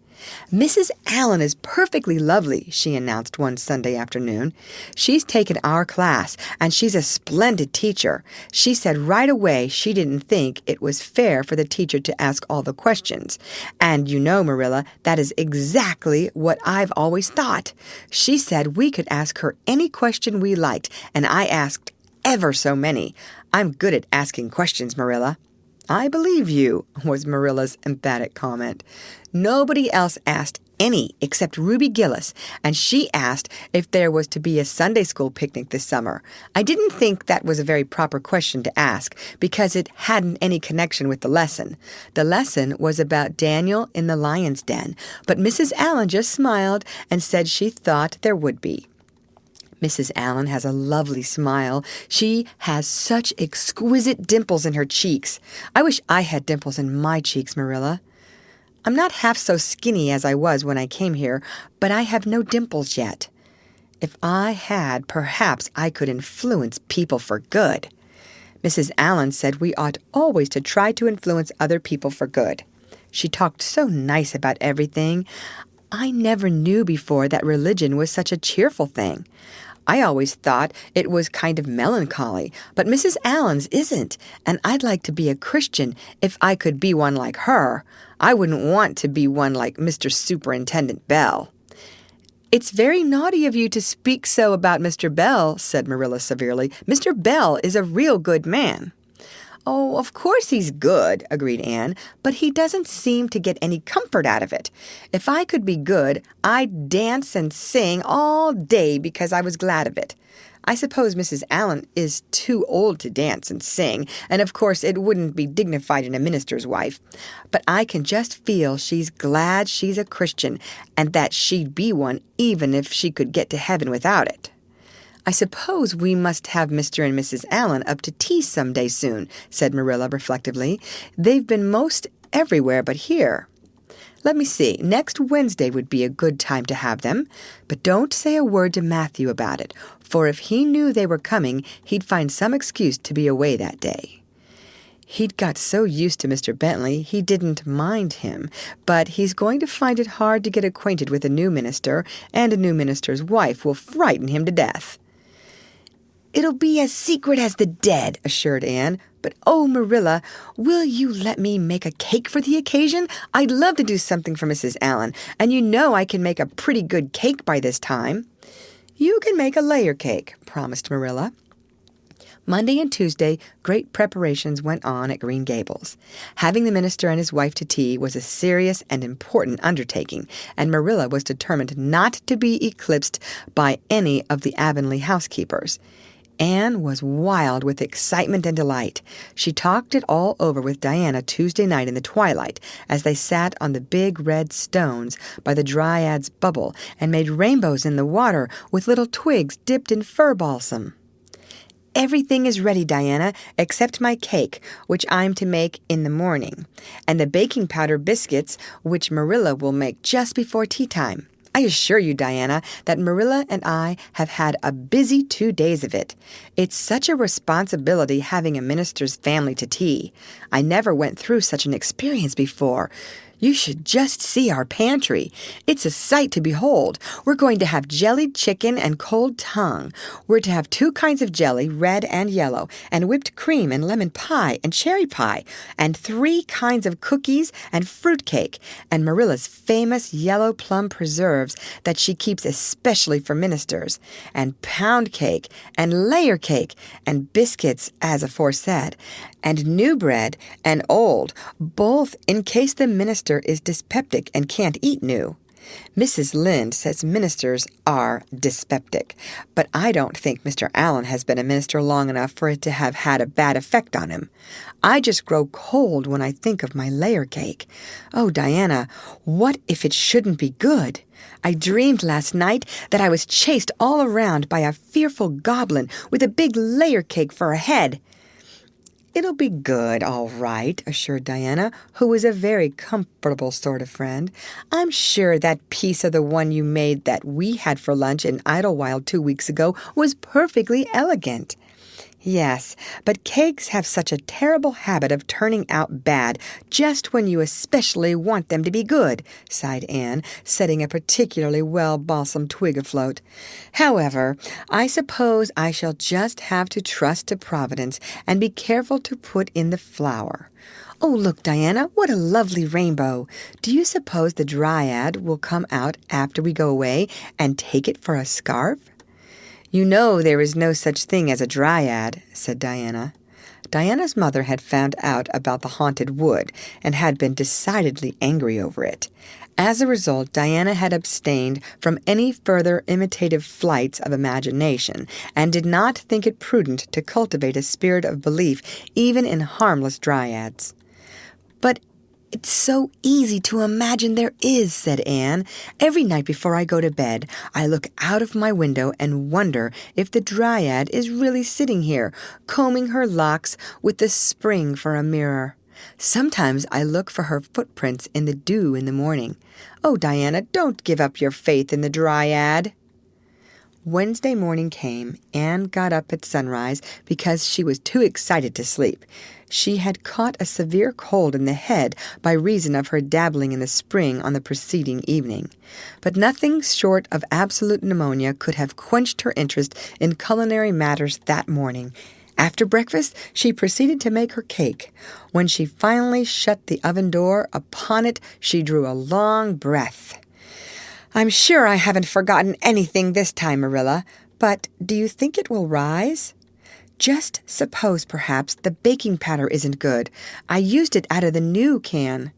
"Mrs. Allen is perfectly lovely," she announced one Sunday afternoon. "She's taken our class, and she's a splendid teacher. She said right away she didn't think it was fair for the teacher to ask all the questions. And you know, Marilla, that is exactly what I've always thought. She said we could ask her any question we liked, and I asked ever so many. I'm good at asking questions, Marilla." "I believe you," was Marilla's emphatic comment. "Nobody else asked any except Ruby Gillis, and she asked if there was to be a Sunday school picnic this summer. I didn't think that was a very proper question to ask because it hadn't any connection with the lesson. The lesson was about Daniel in the lion's den, but Mrs. Allen just smiled and said she thought there would be." Mrs. Allen has a lovely smile. She has such exquisite dimples in her cheeks. I wish I had dimples in my cheeks, Marilla. I'm not half so skinny as I was when I came here, but I have no dimples yet. If I had, perhaps I could influence people for good. Mrs. Allen said we ought always to try to influence other people for good. She talked so nice about everything. I never knew before that religion was such a cheerful thing. I always thought it was kind of melancholy, but Mrs. Allen's isn't, and I'd like to be a Christian if I could be one like her. I wouldn't want to be one like Mr. Superintendent Bell. "It's very naughty of you to speak so about Mr. Bell," said Marilla severely. "Mr. Bell is a real good man." "Oh, of course he's good," agreed Anne, "but he doesn't seem to get any comfort out of it. If I could be good, I'd dance and sing all day because I was glad of it. I suppose Mrs. Allen is too old to dance and sing, and of course it wouldn't be dignified in a minister's wife. But I can just feel she's glad she's a Christian and that she'd be one even if she could get to heaven without it." "I suppose we must have Mr. and Mrs. Allen up to tea some day soon," said Marilla reflectively. "They've been most everywhere but here. Let me see, next Wednesday would be a good time to have them. But don't say a word to Matthew about it, for if he knew they were coming, he'd find some excuse to be away that day." He'd got so used to Mr. Bentley he didn't mind him, but he's going to find it hard to get acquainted with a new minister, and a new minister's wife will frighten him to death. "It'll be as secret as the dead," assured Anne. "But oh, Marilla, will you let me make a cake for the occasion? I'd love to do something for Mrs. Allen, and you know I can make a pretty good cake by this time." "You can make a layer cake," promised Marilla. Monday and Tuesday, great preparations went on at Green Gables. Having the minister and his wife to tea was a serious and important undertaking, and Marilla was determined not to be eclipsed by any of the Avonlea housekeepers. Anne was wild with excitement and delight. She talked it all over with Diana Tuesday night in the twilight as they sat on the big red stones by the Dryad's bubble and made rainbows in the water with little twigs dipped in fir balsam. "Everything is ready, Diana, except my cake, which I'm to make in the morning, and the baking powder biscuits, which Marilla will make just before tea time. I assure you, Diana, that Marilla and I have had a busy 2 days of it. It's such a responsibility having a minister's family to tea. I never went through such an experience before. You should just see our pantry. It's a sight to behold. We're going to have jellied chicken and cold tongue. We're to have 2 kinds of jelly, red and yellow, and whipped cream and lemon pie and cherry pie, and 3 kinds of cookies and fruit cake, and Marilla's famous yellow plum preserves that she keeps especially for ministers, and pound cake and layer cake and biscuits, as aforesaid, and new bread and old, both in case the minister is dyspeptic and can't eat new. Mrs. Lynde says ministers are dyspeptic, but I don't think Mr. Allen has been a minister long enough for it to have had a bad effect on him. I just grow cold when I think of my layer cake. Oh, Diana, what if it shouldn't be good? I dreamed last night that I was chased all around by a fearful goblin with a big layer cake for a head." "It'll be good, all right," assured Diana, who was a very comfortable sort of friend. "I'm sure that piece of the one you made that we had for lunch in Idlewild 2 weeks ago was perfectly elegant." "Yes, but cakes have such a terrible habit of turning out bad just when you especially want them to be good," sighed Anne, setting a particularly well-balsamed twig afloat. "However, I suppose I shall just have to trust to Providence and be careful to put in the flour. Oh, look, Diana, what a lovely rainbow. Do you suppose the Dryad will come out after we go away and take it for a scarf?" "You know there is no such thing as a Dryad," said Diana. Diana's mother had found out about the haunted wood and had been decidedly angry over it. As a result, Diana had abstained from any further imitative flights of imagination and did not think it prudent to cultivate a spirit of belief even in harmless Dryads. "But it's so easy to imagine there is," said Anne. "Every night before I go to bed, I look out of my window and wonder if the Dryad is really sitting here, combing her locks with the spring for a mirror. Sometimes I look for her footprints in the dew in the morning. Oh, Diana, don't give up your faith in the Dryad." Wednesday morning came. Anne got up at sunrise because she was too excited to sleep. She had caught a severe cold in the head by reason of her dabbling in the spring on the preceding evening. But nothing short of absolute pneumonia could have quenched her interest in culinary matters that morning. After breakfast, she proceeded to make her cake. When she finally shut the oven door, upon it she drew a long breath. I'm sure I haven't forgotten anything this time, Marilla, but do you think it will rise? Just suppose, perhaps, the baking powder isn't good. I used it out of the new can.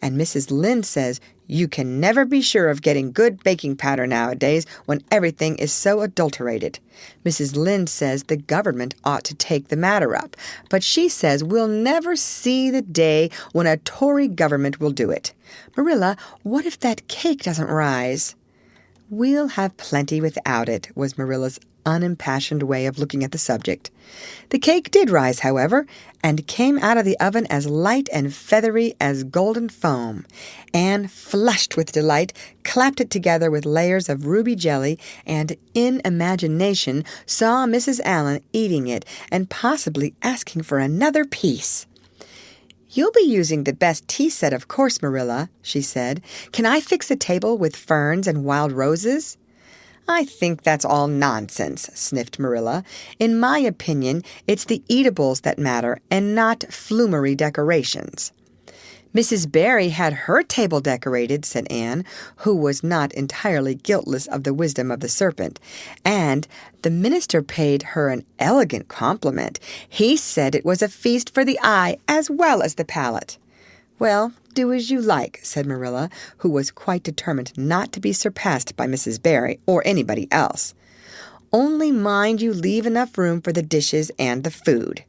And Mrs. Lynde says you can never be sure of getting good baking powder nowadays when everything is so adulterated. Mrs. Lynde says the government ought to take the matter up, but she says we'll never see the day when a Tory government will do it. Marilla, what if that cake doesn't rise? We'll have plenty without it, was Marilla's unimpassioned way of looking at the subject. The cake did rise, however, and came out of the oven as light and feathery as golden foam. Anne, flushed with delight, clapped it together with layers of ruby jelly, and in imagination saw Mrs. Allen eating it and possibly asking for another piece. "You'll be using the best tea set, of course, Marilla," she said. "Can I fix a table with ferns and wild roses?" "I think that's all nonsense," sniffed Marilla. "In my opinion, it's the eatables that matter and not flumery decorations." "Mrs. Barry had her table decorated," said Anne, who was not entirely guiltless of the wisdom of the serpent, "and the minister paid her an elegant compliment. He said it was a feast for the eye as well as the palate." "Well, do as you like," said Marilla, who was quite determined not to be surpassed by Mrs. Barry or anybody else. "Only mind you leave enough room for the dishes and the food."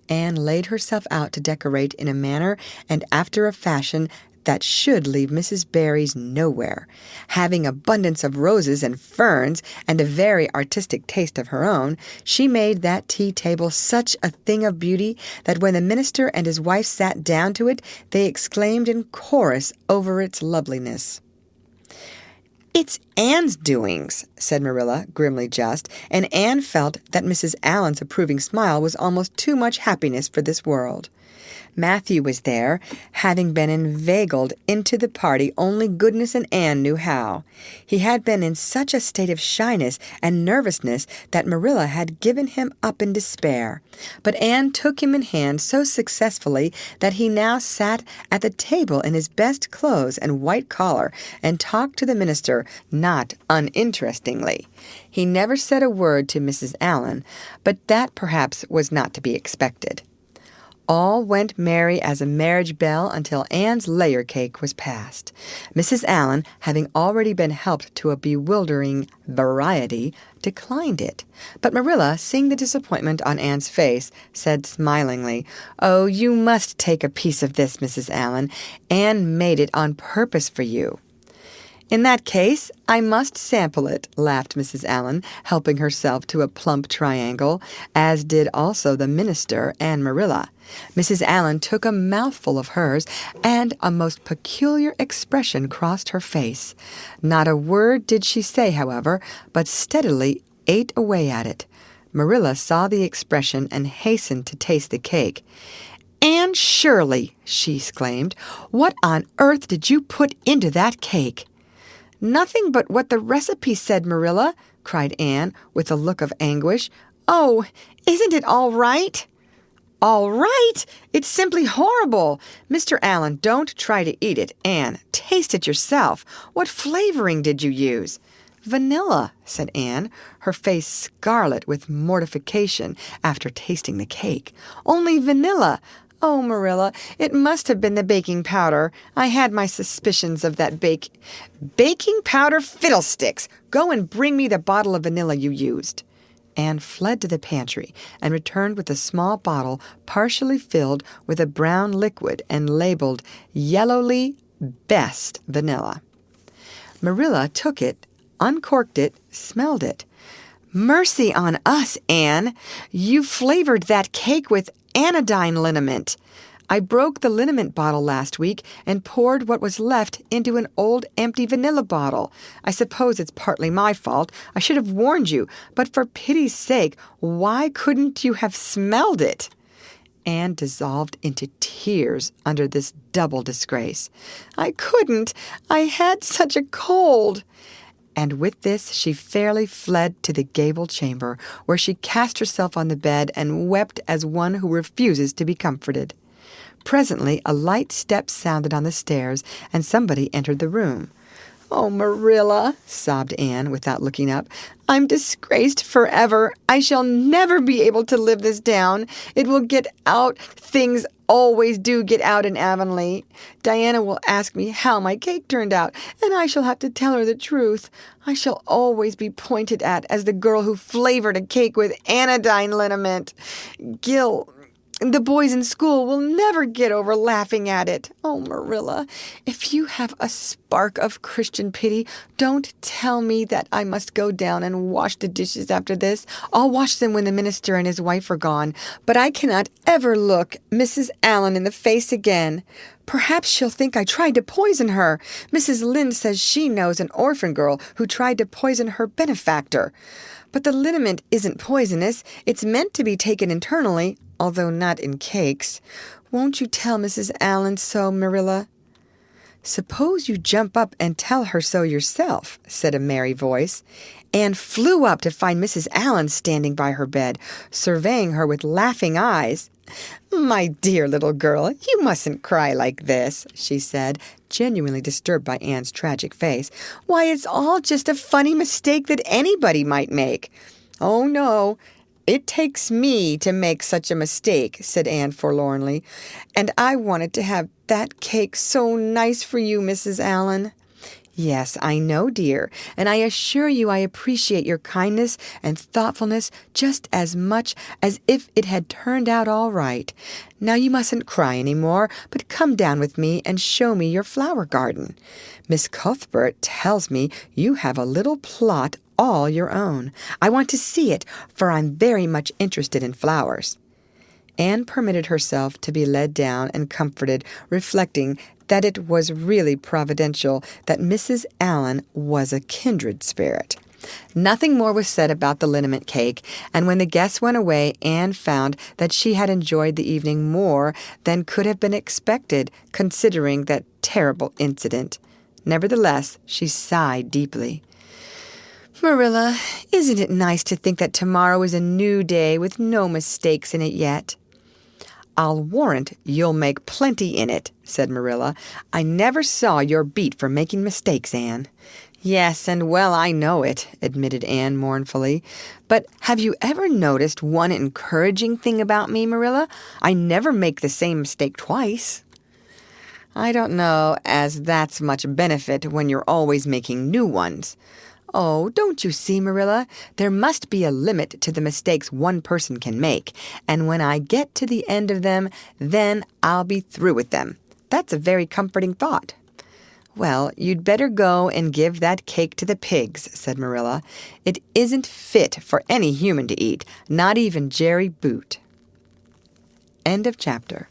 Anne laid herself out to decorate in a manner and after a fashion that should leave Mrs. Barry's nowhere. Having abundance of roses and ferns and a very artistic taste of her own, she made that tea table such a thing of beauty that when the minister and his wife sat down to it, they exclaimed in chorus over its loveliness. "It's Anne's doings," said Marilla, grimly just, and Anne felt that Mrs. Allen's approving smile was almost too much happiness for this world. Matthew was there, having been inveigled into the party only goodness and Anne knew how. He had been in such a state of shyness and nervousness that Marilla had given him up in despair. But Anne took him in hand so successfully that he now sat at the table in his best clothes and white collar and talked to the minister not uninterestingly. He never said a word to Mrs. Allen, but that perhaps was not to be expected. All went merry as a marriage bell until Anne's layer cake was passed. Mrs. Allen, having already been helped to a bewildering variety, declined it. But Marilla, seeing the disappointment on Anne's face, said smilingly, "Oh, you must take a piece of this, Mrs. Allen. Anne made it on purpose for you." "In that case, I must sample it," laughed Mrs. Allen, helping herself to a plump triangle, as did also the minister and Marilla. Mrs. Allen took a mouthful of hers, and a most peculiar expression crossed her face. Not a word did she say, however, but steadily ate away at it. Marilla saw the expression and hastened to taste the cake. "Anne Shirley," she exclaimed, "what on earth did you put into that cake?" "Nothing but what the recipe said, Marilla," cried Anne, with a look of anguish. "Oh, isn't it all right?" "All right? It's simply horrible. Mr. Allen, don't try to eat it. Anne, taste it yourself. What flavoring did you use?" "Vanilla," said Anne, her face scarlet with mortification after tasting the cake. "Only vanilla. Oh, Marilla, it must have been the baking powder. I had my suspicions of that baking powder fiddlesticks! Go and bring me the bottle of vanilla you used." Anne fled to the pantry and returned with a small bottle partially filled with a brown liquid and labeled "Yellowly Best Vanilla." Marilla took it, uncorked it, smelled it. "Mercy on us, Anne! You flavored that cake with anodyne liniment. I broke the liniment bottle last week and poured what was left into an old empty vanilla bottle. I suppose it's partly my fault. I should have warned you, but for pity's sake, why couldn't you have smelled it?" Anne dissolved into tears under this double disgrace. "I couldn't. I had such a cold." And with this she fairly fled to the gable chamber, where she cast herself on the bed and wept as one who refuses to be comforted. Presently a light step sounded on the stairs, and somebody entered the room. Oh, Marilla, sobbed Anne without looking up. I'm disgraced forever. I shall never be able to live this down. It will get out. Things always do get out in Avonlea. Diana will ask me how my cake turned out, and I shall have to tell her the truth. I shall always be pointed at as the girl who flavored a cake with anodyne liniment. Gil, the boys in school will never get over laughing at it. Oh, Marilla, if you have a spark of Christian pity, don't tell me that I must go down and wash the dishes after this. I'll wash them when the minister and his wife are gone, but I cannot ever look Mrs. Allen in the face again. Perhaps she'll think I tried to poison her. Mrs. Lynde says she knows an orphan girl who tried to poison her benefactor. But the liniment isn't poisonous. It's meant to be taken internally, although not in cakes. Won't you tell Mrs. Allen so, Marilla? Suppose you jump up and tell her so yourself, said a merry voice. Anne flew up to find Mrs. Allen standing by her bed, surveying her with laughing eyes. My dear little girl, you mustn't cry like this, she said, genuinely disturbed by Anne's tragic face. Why, it's all just a funny mistake that anybody might make. Oh, no, it takes me to make such a mistake, said Anne forlornly. And I wanted to have that cake so nice for you, Mrs. Allen. Yes, I know, dear, and I assure you I appreciate your kindness and thoughtfulness just as much as if it had turned out all right. Now you mustn't cry any more, but come down with me and show me your flower garden. Miss Cuthbert tells me you have a little plot all your own. I want to see it, for I'm very much interested in flowers. Anne permitted herself to be led down and comforted, reflecting that it was really providential that Mrs. Allen was a kindred spirit. Nothing more was said about the liniment cake, and when the guests went away, Anne found that she had enjoyed the evening more than could have been expected, considering that terrible incident. Nevertheless, she sighed deeply. Marilla, isn't it nice to think that tomorrow is a new day with no mistakes in it yet? I'll warrant you'll make plenty in it, said Marilla. I never saw your beat for making mistakes, Anne. Yes, and well I know it, admitted Anne mournfully. But have you ever noticed one encouraging thing about me, Marilla? I never make the same mistake twice. I don't know as that's much benefit when you're always making new ones. Oh, don't you see, Marilla? There must be a limit to the mistakes one person can make, and when I get to the end of them, then I'll be through with them. That's a very comforting thought. Well, you'd better go and give that cake to the pigs, said Marilla. It isn't fit for any human to eat, not even Jerry Boot. End of chapter.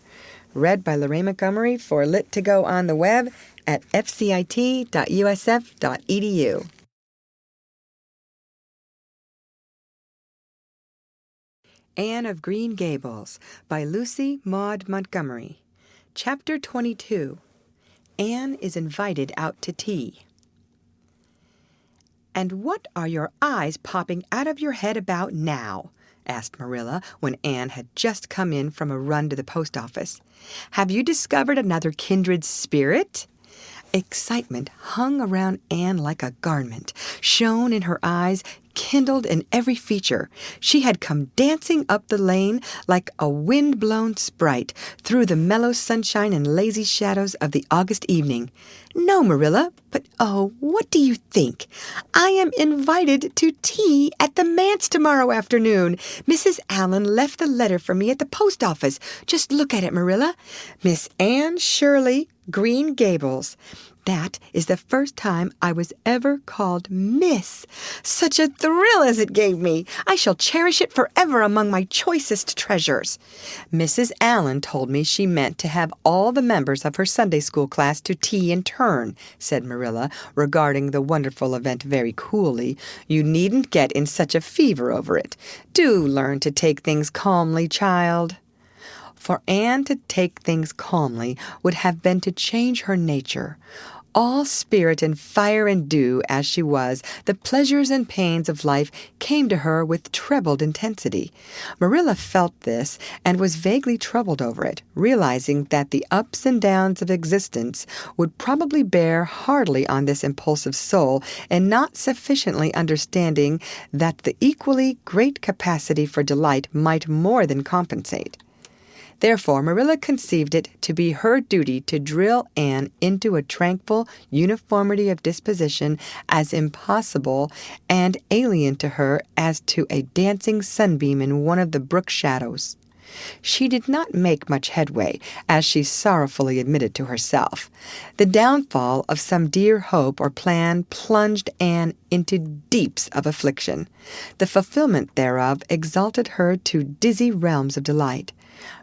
Read by Lorraine Montgomery for Lit to Go on the web at fcit.usf.edu. Anne of Green Gables by Lucy Maud Montgomery. Chapter 22. Anne is invited out to tea. And what are your eyes popping out of your head about now? Asked Marilla when Anne had just come in from a run to the post office. Have you discovered another kindred spirit? Excitement hung around Anne like a garment, shone in her eyes, kindled in every feature. She had come dancing up the lane like a wind-blown sprite through the mellow sunshine and lazy shadows of the August evening. No, Marilla, but oh, what do you think? I am invited to tea at the manse tomorrow afternoon. Mrs. Allen left the letter for me at the post office. Just look at it, Marilla. Miss Anne Shirley, Green Gables. That is the first time I was ever called Miss. Such a thrill as it gave me. I shall cherish it forever among my choicest treasures. Mrs. Allen told me she meant to have all the members of her Sunday school class to tea in turn, said Marilla, regarding the wonderful event very coolly. You needn't get in such a fever over it. Do learn to take things calmly, child. For Anne to take things calmly would have been to change her nature. All spirit and fire and dew as she was, the pleasures and pains of life came to her with trebled intensity. Marilla felt this and was vaguely troubled over it, realizing that the ups and downs of existence would probably bear hardly on this impulsive soul, and not sufficiently understanding that the equally great capacity for delight might more than compensate. Therefore, Marilla conceived it to be her duty to drill Anne into a tranquil uniformity of disposition as impossible and alien to her as to a dancing sunbeam in one of the brook shadows. She did not make much headway, as she sorrowfully admitted to herself. The downfall of some dear hope or plan plunged Anne into deeps of affliction. The fulfillment thereof exalted her to dizzy realms of delight.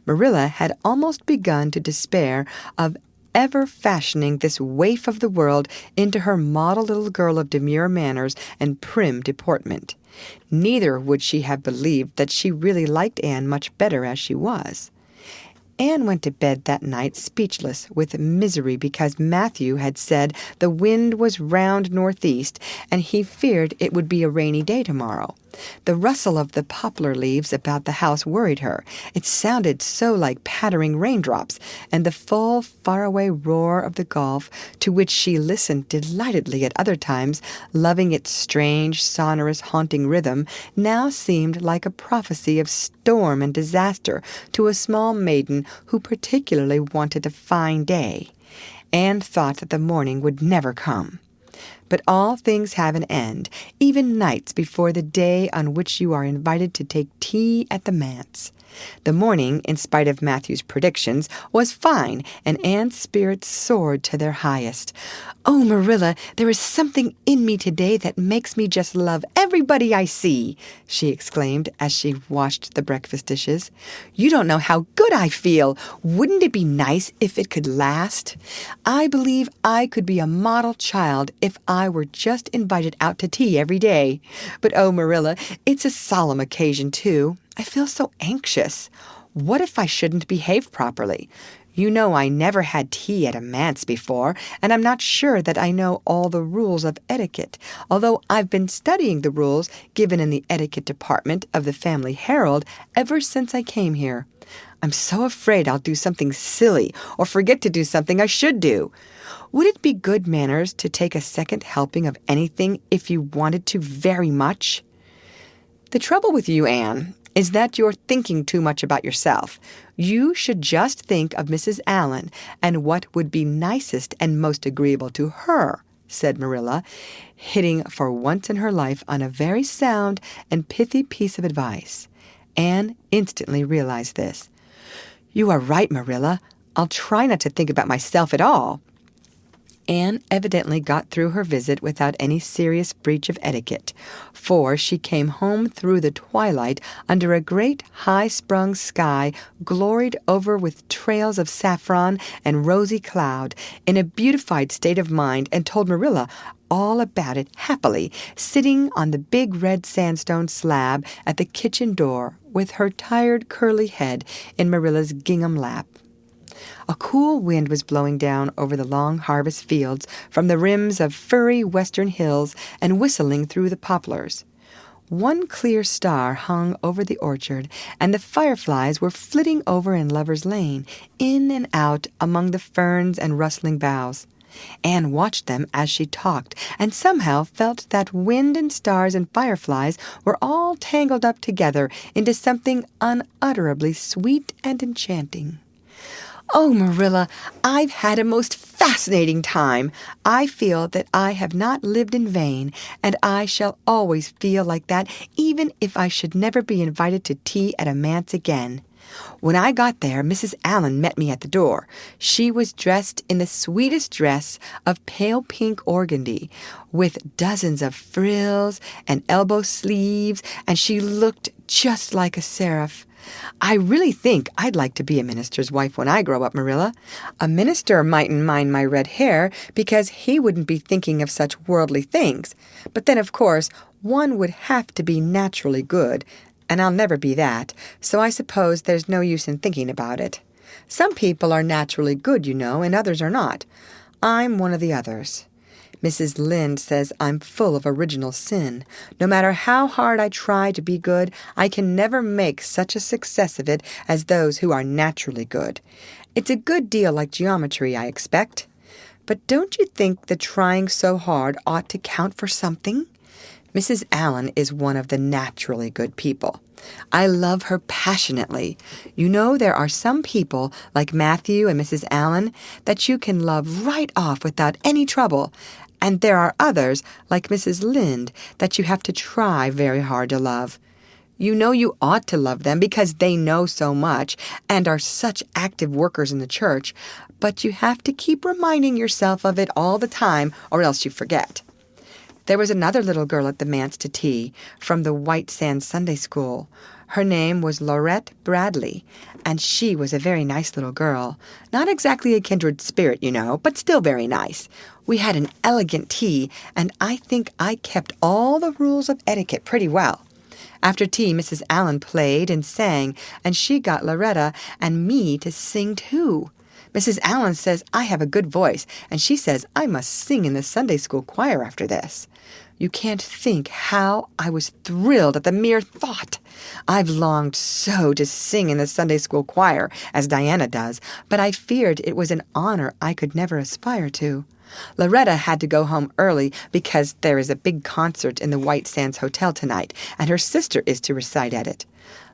Marilla had almost begun to despair of ever fashioning this waif of the world into her model little girl of demure manners and prim deportment. Neither would she have believed that she really liked Anne much better as she was. Anne went to bed that night speechless with misery because Matthew had said the wind was round northeast and he feared it would be a rainy day tomorrow. The rustle of the poplar leaves about the house worried her. It sounded so like pattering raindrops, and the full, faraway roar of the Gulf, to which she listened delightedly at other times, loving its strange, sonorous, haunting rhythm, now seemed like a prophecy of storm and disaster to a small maiden who particularly wanted a fine day. Anne thought that the morning would never come. But all things have an end, even nights before the day on which you are invited to take tea at the manse. The morning, in spite of Matthew's predictions, was fine, and Anne's spirits soared to their highest. "Oh, Marilla, there is something in me today that makes me just love everybody I see," she exclaimed as she washed the breakfast dishes. "You don't know how good I feel. Wouldn't it be nice if it could last? I believe I could be a model child if I were just invited out to tea every day. But oh, Marilla, it's a solemn occasion, too. I feel so anxious. What if I shouldn't behave properly? You know I never had tea at a manse before, and I'm not sure that I know all the rules of etiquette, although I've been studying the rules given in the etiquette department of the Family Herald ever since I came here. I'm so afraid I'll do something silly or forget to do something I should do. Would it be good manners to take a second helping of anything if you wanted to very much?" "The trouble with you, Anne, is that you're thinking too much about yourself. You should just think of Mrs. Allan and what would be nicest and most agreeable to her," said Marilla, hitting for once in her life on a very sound and pithy piece of advice. Anne instantly realized this. "You are right, Marilla. I'll try not to think about myself at all." Anne evidently got through her visit without any serious breach of etiquette, for she came home through the twilight under a great high-sprung sky gloried over with trails of saffron and rosy cloud, in a beautified state of mind, and told Marilla all about it happily, sitting on the big red sandstone slab at the kitchen door with her tired curly head in Marilla's gingham lap. A cool wind was blowing down over the long harvest fields from the rims of furry western hills and whistling through the poplars. One clear star hung over the orchard, and the fireflies were flitting over in Lover's Lane, in and out among the ferns and rustling boughs. Anne watched them as she talked, and somehow felt that wind and stars and fireflies were all tangled up together into something unutterably sweet and enchanting. "Oh, Marilla, I've had a most fascinating time. I feel that I have not lived in vain, and I shall always feel like that even if I should never be invited to tea at a manse again. When I got there, Mrs. Allan met me at the door. She was dressed in the sweetest dress of pale pink organdy, with dozens of frills and elbow sleeves, and she looked just like a seraph. I really think I'd like to be a minister's wife when I grow up, Marilla. A minister mightn't mind my red hair because he wouldn't be thinking of such worldly things. But then, of course, one would have to be naturally good, and I'll never be that, so I suppose there's no use in thinking about it. Some people are naturally good, you know, and others are not. I'm one of the others. Mrs. Lynde says I'm full of original sin. No matter how hard I try to be good, I can never make such a success of it as those who are naturally good. It's a good deal like geometry, I expect. But don't you think the trying so hard ought to count for something? Mrs. Allen is one of the naturally good people. I love her passionately. You know, there are some people, like Matthew and Mrs. Allen, that you can love right off without any trouble. And there are others, like Mrs. Lynde, that you have to try very hard to love. You know you ought to love them because they know so much and are such active workers in the church, but you have to keep reminding yourself of it all the time or else you forget. There was another little girl at the manse to tea from the White Sands Sunday School. Her name was Laurette Bradley, and she was a very nice little girl. Not exactly a kindred spirit, you know, but still very nice. We had an elegant tea, and I think I kept all the rules of etiquette pretty well. After tea, Mrs. Allen played and sang, and she got Loretta and me to sing too. Mrs. Allen says I have a good voice, and she says I must sing in the Sunday school choir after this. You can't think how I was thrilled at the mere thought. I've longed so to sing in the Sunday school choir, as Diana does, but I feared it was an honor I could never aspire to. Loretta had to go home early because there is a big concert in the White Sands Hotel tonight, and her sister is to recite at it.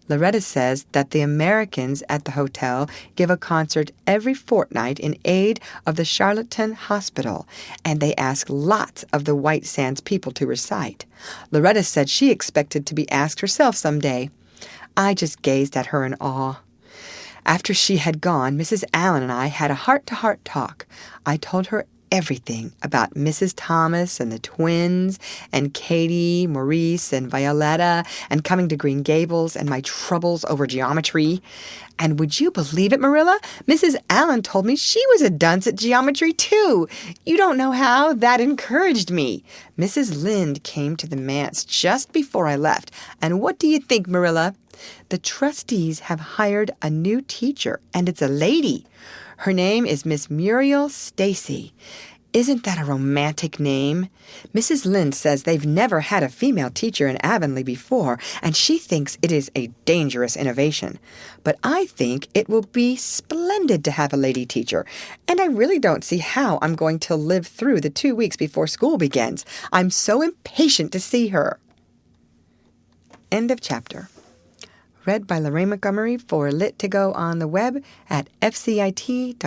Loretta says that the Americans at the hotel give a concert every fortnight in aid of the Charlottetown Hospital, and they ask lots of the White Sands people to recite. Loretta said she expected to be asked herself some day. I just gazed at her in awe. After she had gone, Mrs. Allen and I had a heart-to-heart talk. I told her everything about Mrs. Thomas and the twins and Katie, Maurice, and Violetta and coming to Green Gables and my troubles over geometry. And would you believe it, Marilla? Mrs. Allen told me she was a dunce at geometry, too. You don't know how that encouraged me. Mrs. Lynde came to the manse just before I left. And what do you think, Marilla? The trustees have hired a new teacher, and it's a lady. Her name is Miss Muriel Stacy. Isn't that a romantic name? Mrs. Lynde says they've never had a female teacher in Avonlea before, and she thinks it is a dangerous innovation. But I think it will be splendid to have a lady teacher, and I really don't see how I'm going to live through the 2 weeks before school begins. I'm so impatient to see her. End of chapter. Read by Lorraine Montgomery for Lit to Go on the web at fcit.usf.edu.